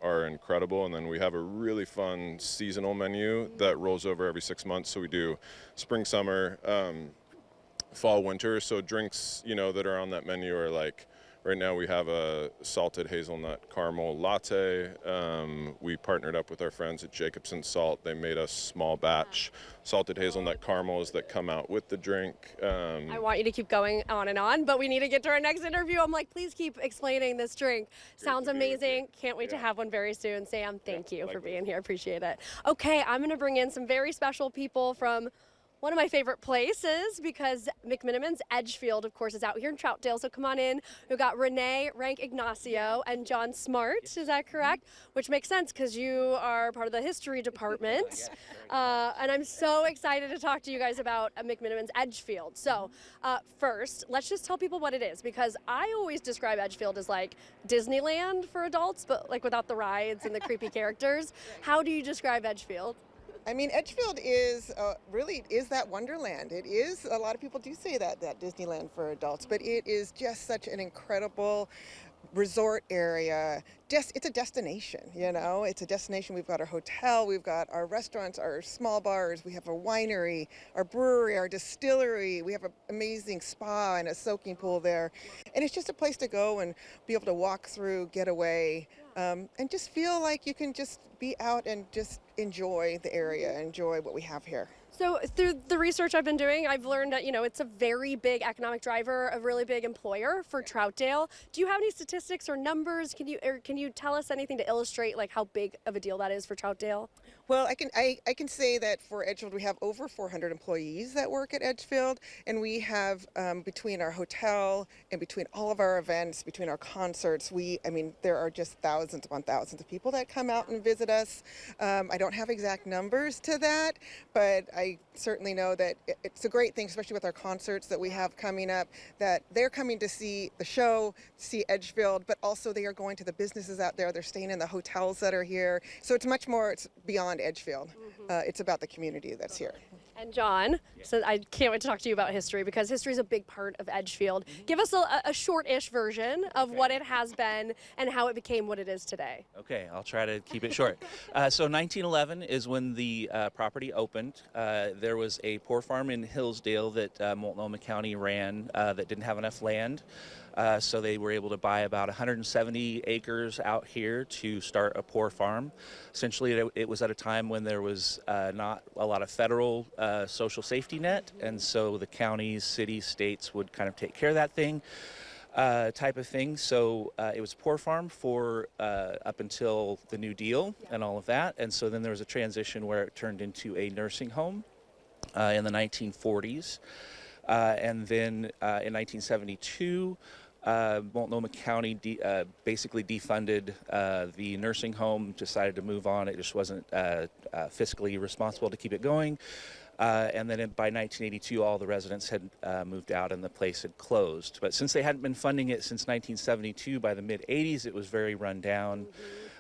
are incredible. And then we have a really fun seasonal menu that rolls over every 6 months. So we do spring, summer, fall, winter. So drinks, that are on that menu are like, right now we have a salted hazelnut caramel latte. We partnered up with our friends at Jacobson Salt. They made us small batch salted hazelnut caramels that come out with the drink. I want you to keep going on and on, but we need to get to our next interview. I'm like, please keep explaining this drink. Sounds amazing. Can't wait to have one very soon. Sam, thank you for being here. Appreciate it. Okay, I'm going to bring in some very special people from one of my favorite places, because McMenamins Edgefield, of course, is out here in Troutdale. So come on in. We've got Renee Rank Ignacio and John Smart. Is that correct? Which makes sense because you are part of the history department. And I'm so excited to talk to you guys about McMenamins Edgefield. So first, let's just tell people what it is, because I always describe Edgefield as like Disneyland for adults, but like without the rides and the creepy characters. How do you describe Edgefield? I mean, Edgefield is really is that wonderland. It is, a lot of people do say that Disneyland for adults, but it is just such an incredible resort area. It's a destination, It's a destination. We've got our hotel, we've got our restaurants, our small bars, we have a winery, our brewery, our distillery. We have an amazing spa and a soaking pool there. And it's just a place to go and be able to walk through, get away, and just feel like you can just be out and just enjoy the area, enjoy what we have here. So through the research I've been doing, I've learned that, it's a very big economic driver, a really big employer for Troutdale. Do you have any statistics or numbers? Can you tell us anything to illustrate like how big of a deal that is for Troutdale? Well, I can say that for Edgefield, we have over 400 employees that work at Edgefield, and we have between our hotel and between all of our events, between our concerts, there are just thousands upon thousands of people that come out and visit us. I don't have exact numbers to that, but I certainly know that it's a great thing, especially with our concerts that we have coming up, that they're coming to see the show, see Edgefield, but also they are going to the businesses out there. They're staying in the hotels that are here. So it's much more, it's beyond Edgefield. It's about the community that's here. And John, so I can't wait to talk to you about history, because history is a big part of Edgefield. Give us a short-ish version of what it has been and how it became what it is today. Okay, I'll try to keep it short. So 1911 is when the property opened. There was a poor farm in Hillsdale that Multnomah County ran that didn't have enough land. So they were able to buy about 170 acres out here to start a poor farm. Essentially, it was at a time when there was not a lot of federal social safety net, and so the counties, cities, states would kind of take care of that thing. Type of thing. So it was a poor farm for up until the New Deal and all of that. And so then there was a transition where it turned into a nursing home in the 1940s. And then in 1972, Multnomah County basically defunded the nursing home, decided to move on. It just wasn't fiscally responsible to keep it going. And then by 1982, all the residents had moved out and the place had closed. But since they hadn't been funding it since 1972, by the mid-'80s, it was very run down.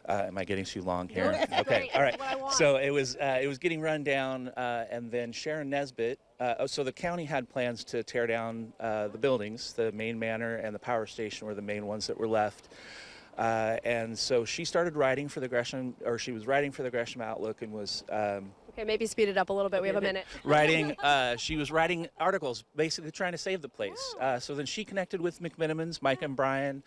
Am I getting too long here? Okay, all right. So it was getting run down, and then Sharon Nesbitt. So the county had plans to tear down the buildings. The main manor and the power station were the main ones that were left. And so she started writing for the Gresham, or she was writing for the Gresham Outlook and was Okay, maybe speed it up a little bit. We have a minute. she was writing articles basically trying to save the place. So then she connected with McMenamins, Mike and Brian,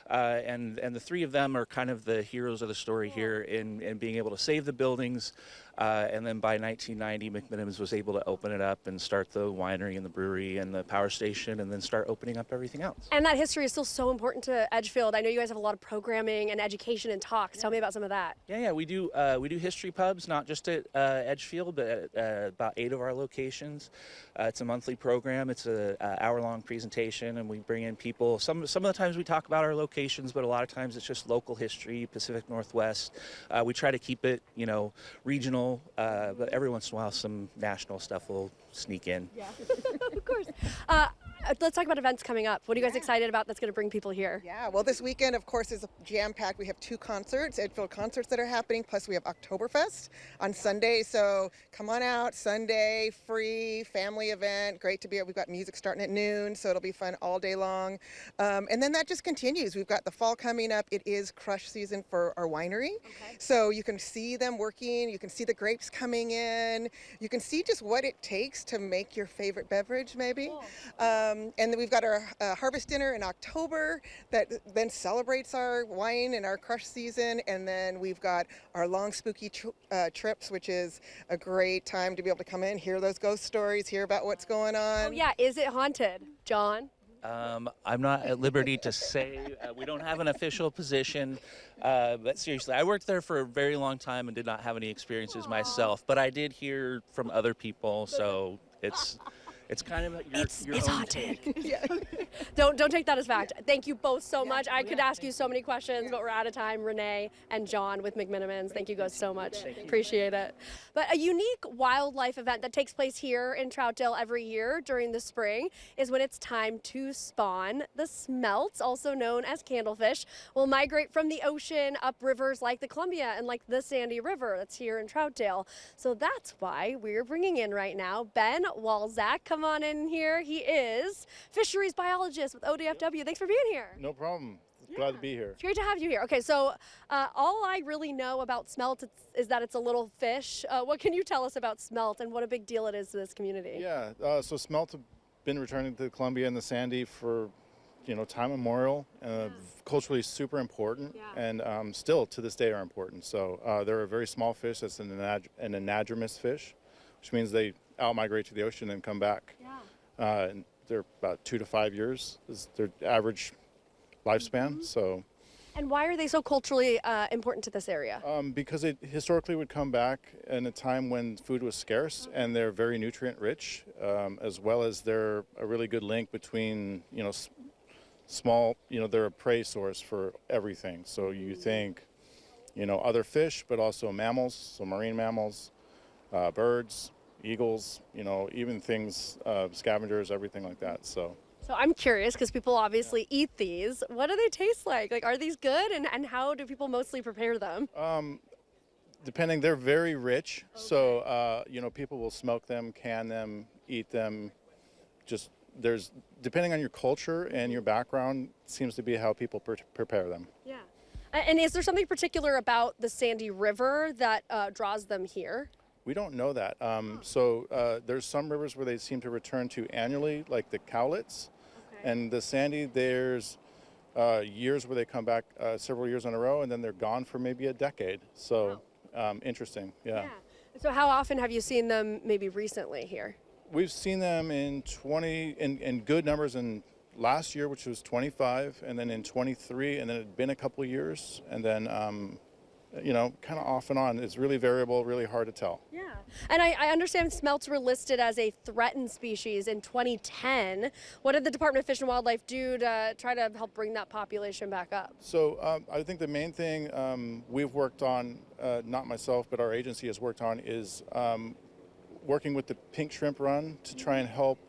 and the three of them are kind of the heroes of the story here in being able to save the buildings. And then by 1990, McMenamins was able to open it up and start the winery and the brewery and the power station, and then start opening up everything else. And that history is still so important to Edgefield. I know you guys have a lot of programming and education and talks. Tell me about some of that. Yeah, we do history pubs, not just at Edgefield, but at about 8 of our locations. It's a monthly program. It's an hour-long presentation, and we bring in people. Some of the times we talk about our locations, but a lot of times it's just local history, Pacific Northwest. We try to keep it, regional, but every once in a while some national stuff will sneak in. Yeah, of course. Let's talk about events coming up. What are you guys excited about that's going to bring people here? Yeah, well, this weekend, of course, is jam-packed. We have 2 concerts, Edgefield concerts that are happening, plus we have Oktoberfest on Sunday. So come on out, Sunday, free, family event. Great to be here. We've got music starting at noon, so it'll be fun all day long. And then that just continues. We've got the fall coming up. It is crush season for our winery. Okay. So you can see them working. You can see the grapes coming in. You can see just what it takes to make your favorite beverage, maybe. Cool. And then we've got our harvest dinner in October that then celebrates our wine and our crush season. And then we've got our long spooky trips, which is a great time to be able to come in, hear those ghost stories, hear about what's going on. Oh yeah, is it haunted, John? I'm not at liberty to say. We don't have an official position, but seriously, I worked there for a very long time and did not have any experiences myself, but I did hear from other people, so it's kind of your own haunted. Yeah. Don't take that as fact. Thank you both so much. I could ask you so many questions, but we're out of time. Renee and John with McMenamins, thank you guys so much. Appreciate it. But a unique wildlife event that takes place here in Troutdale every year during the spring is when it's time to spawn. The smelts, also known as candlefish, will migrate from the ocean up rivers like the Columbia and like the Sandy River that's here in Troutdale. So that's why we're bringing in right now Ben Walzak. Come on in here. He is fisheries biologist with ODFW. Thanks for being here. No problem. Glad to be here. It's great to have you here. Okay, so all I really know about smelt is that it's a little fish. What can you tell us about smelt and what a big deal it is to this community? Yeah, so smelt have been returning to the Columbia and the Sandy for, time immemorial. Culturally super important, and still to this day are important. So they're a very small fish. That's an anadromous fish, which means they out-migrate to the ocean and come back. Yeah. And they're about 2 to 5 years is their average lifespan. So. And why are they so culturally important to this area? Because it historically would come back in a time when food was scarce, and they're very nutrient rich, as well as they're a really good link between, small, they're a prey source for everything. So you think, other fish, but also mammals, so marine mammals, birds, eagles, even things, scavengers, everything like that. So I'm curious because people obviously eat these. What do they taste like? Like, are these good? And how do people mostly prepare them? Depending, they're very rich. Okay. So, people will smoke them, can them, eat them. Just depending on your culture and your background, seems to be how people prepare them. Yeah. And is there something particular about the Sandy River that draws them here? We don't know that. So there's some rivers where they seem to return to annually, like the Cowlitz. Okay. And the Sandy, there's years where they come back several years in a row, and then they're gone for maybe a decade. So interesting, yeah. So how often have you seen them maybe recently here? We've seen them in good numbers in last year, which was 25, and then in 23, and then it had been a couple of years, and then kind of off and on. It's really variable, really hard to tell. Yeah, and I understand smelts were listed as a threatened species in 2010. What did the Department of Fish and Wildlife do to try to help bring that population back up? So I think the main thing we've worked on, not myself, but our agency has worked on, is working with the pink shrimp run to try and help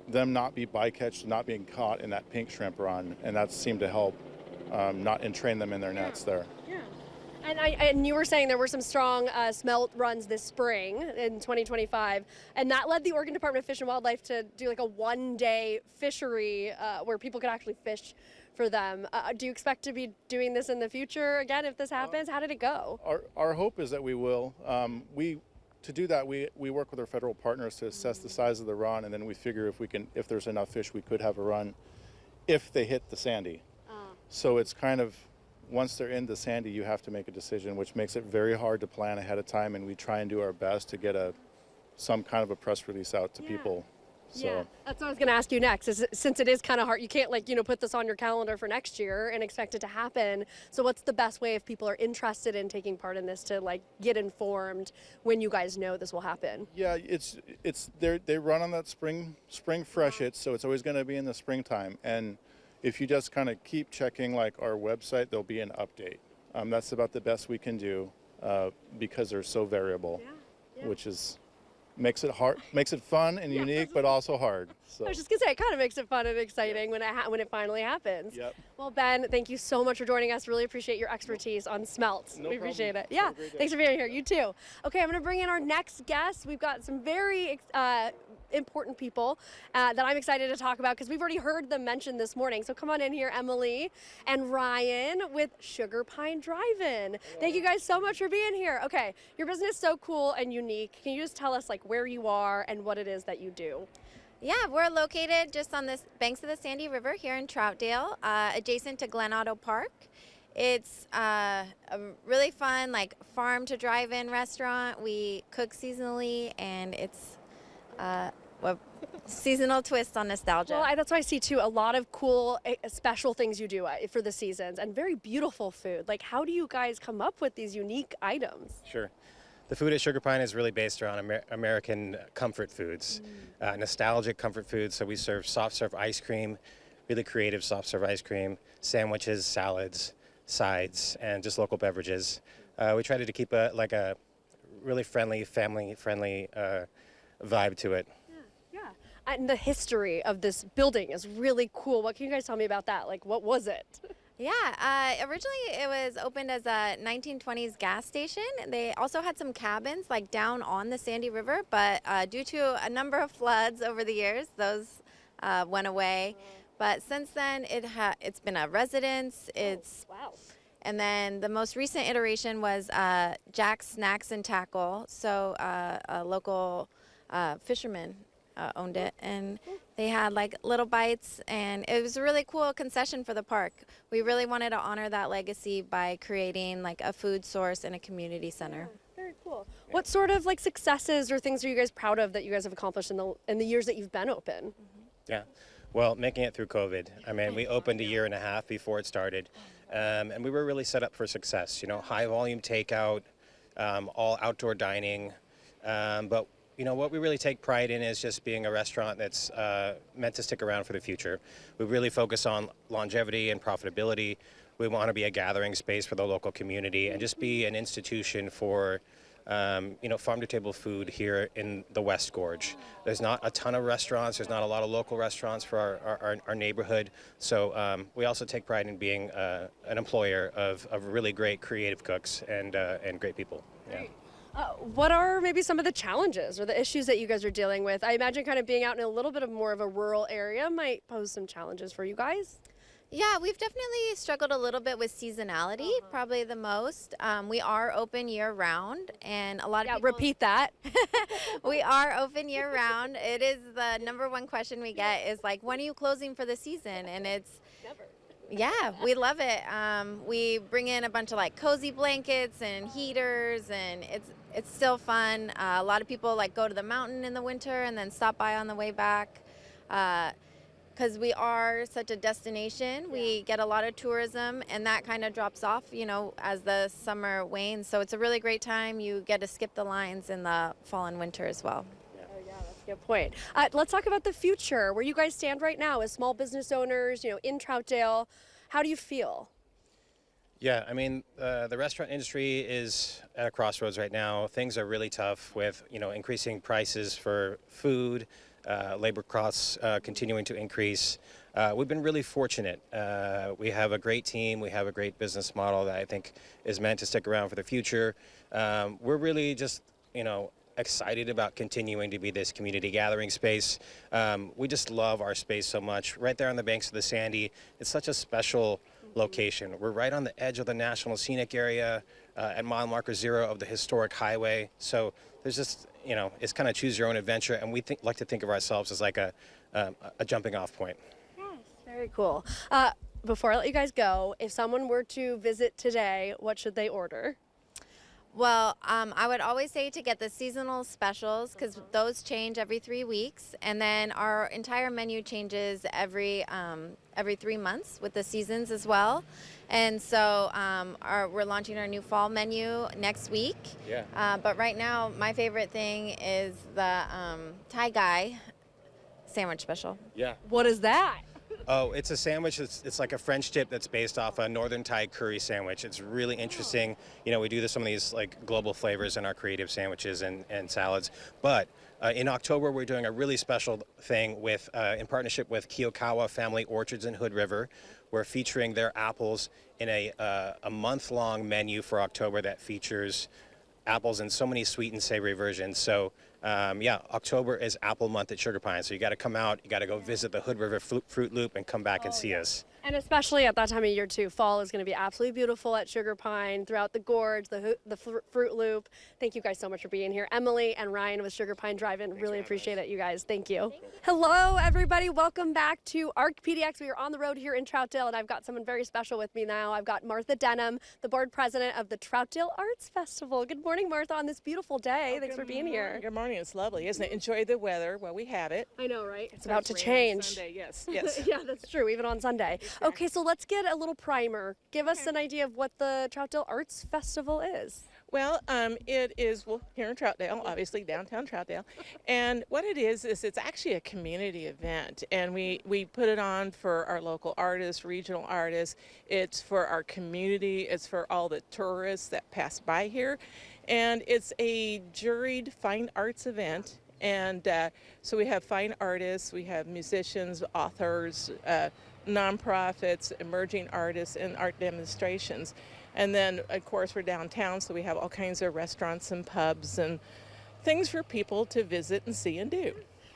them not be bycatched, not being caught in that pink shrimp run, and that seemed to help not entrain them in their nets there. Yeah. And you were saying there were some strong smelt runs this spring in 2025, and that led the Oregon Department of Fish and Wildlife to do like a one-day fishery where people could actually fish for them. Do you expect to be doing this in the future again if this happens? How did it go? Our hope is that we will. To do that, we work with our federal partners to assess the size of the run, and then we figure if there's enough fish, we could have a run if they hit the Sandy. So it's kind of, once they're in the Sandy, you have to make a decision, which makes it very hard to plan ahead of time, and we try and do our best to get some kind of a press release out to people. So. Yeah, that's what I was going to ask you next. Since it is kind of hard, you can't put this on your calendar for next year and expect it to happen. So what's the best way if people are interested in taking part in this to get informed when you guys know this will happen? Yeah, they run on that spring freshet, so it's always going to be in the springtime. And if you just kind of keep checking our website, there'll be an update. That's about the best we can do because they're so variable, which makes it fun and unique, but also hard. So. I was just gonna say, it kind of makes it fun and exciting when it finally happens. Yep. Well, Ben, thank you so much for joining us. Really appreciate your expertise on smelt. No we appreciate problem. it. Yeah, thanks for being here. You too. Okay, I'm gonna bring in our next guest. We've got some very important people that I'm excited to talk about because we've already heard them mentioned this morning. So come on in here, Emily and Ryan with Sugar Pine Drive-In. Thank you guys so much for being here. Okay, your business is so cool and unique. Can you just tell us where you are and what it is that you do? Yeah, we're located just on the banks of the Sandy River here in Troutdale, adjacent to Glen Otto Park. It's a really fun farm to drive-in restaurant. We cook seasonally, and it's a seasonal twist on nostalgia. Well, that's why I see too a lot of cool special things you do for the seasons and very beautiful food. How do you guys come up with these unique items? Sure. The food at Sugar Pine is really based around American comfort foods, nostalgic comfort foods. So we serve soft serve ice cream, really creative soft serve ice cream, sandwiches, salads, sides, and just local beverages. We try to keep a really friendly, family-friendly vibe to it. Yeah. And the history of this building is really cool. What can you guys tell me about that? What was it? Yeah, originally it was opened as a 1920s gas station. They also had some cabins down on the Sandy River, but due to a number of floods over the years, those went away. But since then, it's been a residence. Wow. And then the most recent iteration was Jack's Snacks and Tackle. So a local fisherman owned it, and they had little bites, and it was a really cool concession for the park. We really wanted to honor that legacy by creating a food source and a community center. Yeah, very cool. What sort of successes or things are you guys proud of that you guys have accomplished in the years that you've been open? Yeah. Well, making it through COVID. I mean, we opened a year and a half before it started, and we were really set up for success. High volume takeout, all outdoor dining, but what we really take pride in is just being a restaurant that's meant to stick around for the future. We really focus on longevity and profitability. We want to be a gathering space for the local community and just be an institution for, farm-to-table food here in the West Gorge. There's not a ton of restaurants. There's not a lot of local restaurants for our neighborhood. So we also take pride in being an employer of really great creative cooks and great people. Yeah. What are maybe some of the challenges or the issues that you guys are dealing with? I imagine kind of being out in a little bit of more of a rural area might pose some challenges for you guys. Yeah, we've definitely struggled a little bit with seasonality, probably the most. We are open year-round, and a lot of people... repeat that. We are open year-round. It is the number one question we get is when are you closing for the season? And it's... Never. Yeah, we love it. We bring in a bunch of cozy blankets and heaters, and it's still fun. A lot of people go to the mountain in the winter and then stop by on the way back. Because we are such a destination, we get a lot of tourism, and that kind of drops off, as the summer wanes. So it's a really great time. You get to skip the lines in the fall and winter as well. Oh, yeah, that's a good point. Let's talk about the future, where you guys stand right now as small business owners, in Troutdale. How do you feel? Yeah, I mean, the restaurant industry is at a crossroads right now. Things are really tough with, increasing prices for food, labor costs continuing to increase. we've been really fortunate. We have a great team. We have a great business model that I think is meant to stick around for the future. We're really just, excited about continuing to be this community gathering space. We just love our space so much. Right there on the banks of the Sandy, it's such a special location. We're right on the edge of the National Scenic Area at mile marker 0 of the historic highway. So there's just, it's kind of choose your own adventure, and we like to think of ourselves as like a jumping off point. Yes, very cool. Before I let you guys go, if someone were to visit today, what should they order? Well, I would always say to get the seasonal specials because those change every 3 weeks, and then our entire menu changes every 3 months with the seasons as well. And so we're launching our new fall menu next week. Yeah. But right now, my favorite thing is the Thai Guy sandwich special. Yeah. What is that? Oh, it's a sandwich. It's like a French dip that's based off a Northern Thai curry sandwich. It's really interesting. We do some of these like global flavors in our creative sandwiches and salads. But in October, we're doing a really special thing with in partnership with Kiyokawa Family Orchards in Hood River. We're featuring their apples in a month-long menu for October that features apples in so many sweet and savory versions. So October is apple month at Sugar Pine. So you got to come out, you got to go visit the Hood River Fruit Loop and come back and see us. And especially at that time of year too, fall is going to be absolutely beautiful at Sugar Pine, throughout the Gorge, the Fruit Loop. Thank you guys so much for being here. Emily and Ryan with Sugar Pine Drive-In, really appreciate it, you guys. Thank you. Hello, everybody. Welcome back to ARC PDX. We are on the road here in Troutdale, and I've got someone very special with me now. I've got Martha Denham, the board president of the Troutdale Arts Festival. Good morning, Martha, on this beautiful day. Thanks for being here. Good morning. It's lovely, isn't it? Enjoy the weather while we have it. I know, right? It's about to change. Sunday, yes, yes. Yeah, that's true, even on Sunday. Okay, so let's get a little primer. Give us an idea of what the Troutdale Arts Festival is. Well, it is here in Troutdale, obviously downtown Troutdale, and what it is it's actually a community event, and we put it on for our local artists, regional artists. It's for our community. It's for all the tourists that pass by here, and it's a juried fine arts event. And so we have fine artists, we have musicians, authors, nonprofits, emerging artists, and art demonstrations. And then, of course, we're downtown, so we have all kinds of restaurants and pubs and things for people to visit and see and do.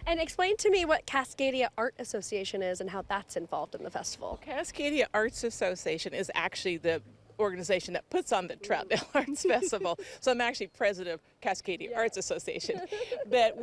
And explain to me what Cascadia Art Association is and how that's involved in the festival. Cascadia Arts Association is actually the organization that puts on the Troutdale Arts Festival. So I'm actually president of Cascadia Arts Association. But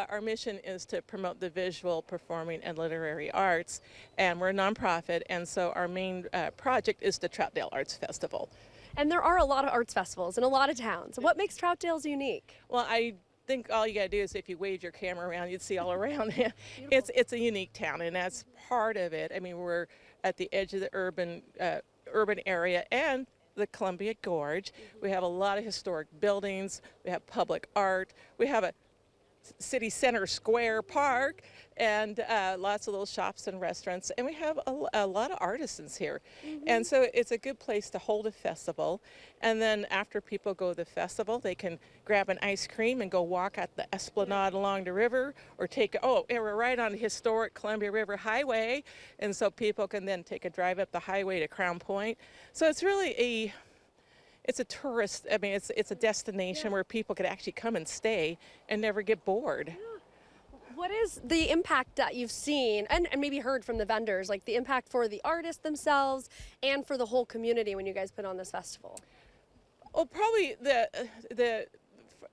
our mission is to promote the visual, performing, and literary arts. And we're a nonprofit, and so our main project is the Troutdale Arts Festival. And there are a lot of arts festivals in a lot of towns. What makes Troutdale's unique? Well, I think all you got to do is if you wave your camera around, you'd see all around it. It's a unique town, and that's part of it. I mean, we're at the edge of the urban area and the Columbia Gorge. We have a lot of historic buildings. We have public art. We have a city center square park and lots of little shops and restaurants. And we have a lot of artisans here. And so it's a good place to hold a festival. And then after people go to the festival, they can grab an ice cream and go walk at the esplanade along the river, or we're right on the historic Columbia River Highway. And so people can then take a drive up the highway to Crown Point. So it's really it's a tourist, it's a destination where people could actually come and stay and never get bored. What is the impact that you've seen and maybe heard from the vendors, like the impact for the artists themselves and for the whole community when you guys put on this festival? Well, probably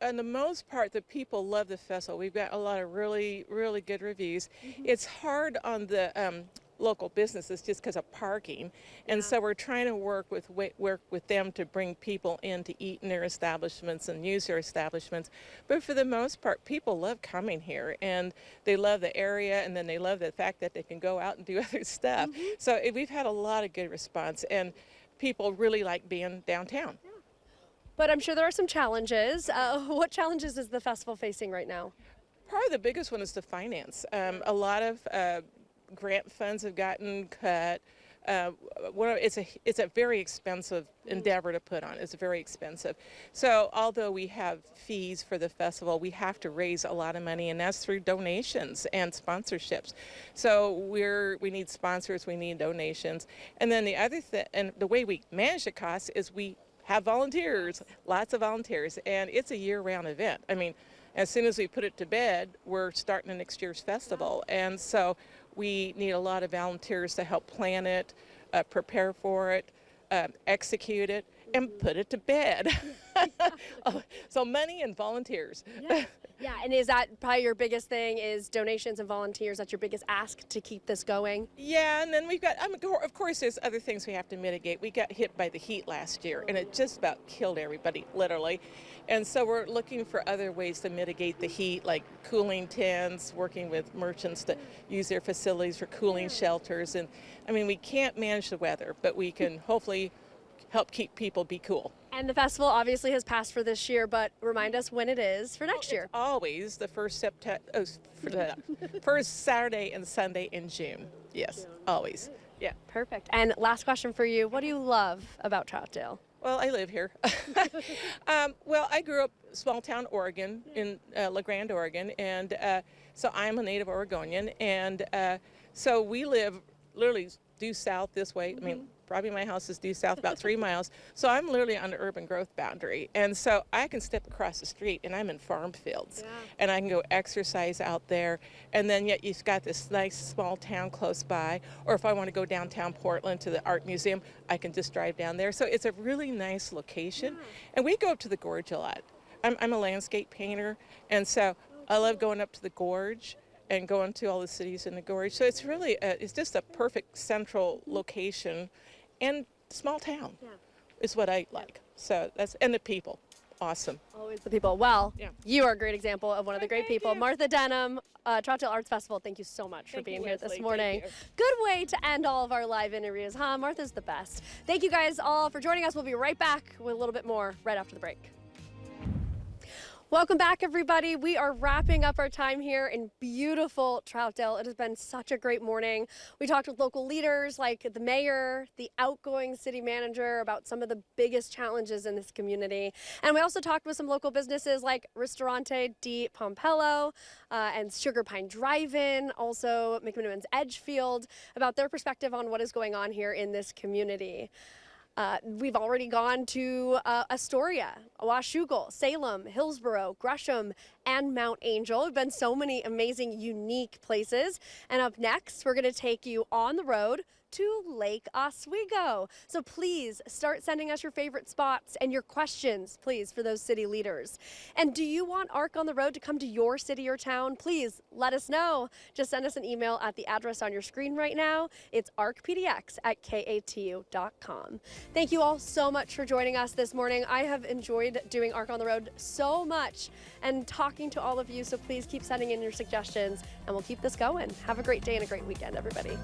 on the most part, the people love the festival. We've got a lot of really, really good reviews. It's hard on the local businesses just because of parking, and so we're trying to work with them to bring people in to eat in their establishments and use their establishments. But for the most part, people love coming here, and they love the area, and then they love the fact that they can go out and do other stuff. So we've had a lot of good response, and people really like being downtown. But I'm sure there are some challenges. What challenges is the festival facing right now? Probably the biggest one is the finance. A lot of grant funds have gotten cut. it's a very expensive endeavor to put on. It's very expensive. So although we have fees for the festival, we have to raise a lot of money, and that's through donations and sponsorships. So we need sponsors, we need donations, and then the other thing, and the way we manage the costs is we have volunteers, lots of volunteers, and it's a year-round event. I mean, as soon as we put it to bed, we're starting the next year's festival, and so we need a lot of volunteers to help plan it, prepare for it, execute it, and put it to bed. So money and volunteers. Yeah. Yeah, and is that probably your biggest thing, is donations and volunteers? That's your biggest ask to keep this going? Yeah, and then we've got, of course, there's other things we have to mitigate. We got hit by the heat last year, and it just about killed everybody, literally. And so we're looking for other ways to mitigate the heat, like cooling tents, working with merchants to use their facilities for cooling shelters. And I mean, we can't manage the weather, but we can hopefully help keep people be cool. And the festival obviously has passed for this year, but remind us when it is for next year. Always the first Saturday and Sunday in June. Yes, always. Yeah. Perfect. And last question for you. What do you love about Troutdale? Well, I live here. Well, I grew up small town Oregon, in La Grande, Oregon, and so I'm a native Oregonian, and so we live literally due south this way. I mean, probably my house is due south about 3 miles, so I'm literally on the urban growth boundary, and so I can step across the street and I'm in farm fields, and I can go exercise out there, and then yet you've got this nice small town close by, or if I want to go downtown Portland to the art museum, I can just drive down there. So it's a really nice location, and we go up to the Gorge a lot. I'm a landscape painter, and so I love going up to the Gorge and going to all the cities in the Gorge. So it's really, it's just a perfect central location, and small town is what I like. So that's, and the people, awesome. Always the people. Well, you are a great example of one of the great people. Martha Denham, Troutdale Arts Festival, thank you so much for being here this morning. Good way to end all of our live interviews, huh? Martha's the best. Thank you guys all for joining us. We'll be right back with a little bit more right after the break. Welcome back, everybody. We are wrapping up our time here in beautiful Troutdale. It has been such a great morning. We talked with local leaders like the mayor, the outgoing city manager about some of the biggest challenges in this community. And we also talked with some local businesses like Ristorante Di Pompello and Sugar Pine Drive-In, also McMenamins Edgefield, about their perspective on what is going on here in this community. We've already gone to Astoria, Washougal, Salem, Hillsborough, Gresham, and Mount Angel. We've been so many amazing, unique places. And up next, we're going to take you on the road to Lake Oswego. So please start sending us your favorite spots and your questions, please, for those city leaders. And do you want ARC on the road to come to your city or town? Please let us know. Just send us an email at the address on your screen right now. It's arcpdx@katu.com. Thank you all so much for joining us this morning. I have enjoyed doing ARC on the road so much and talking to all of you, so please keep sending in your suggestions and we'll keep this going. Have a great day and a great weekend, everybody.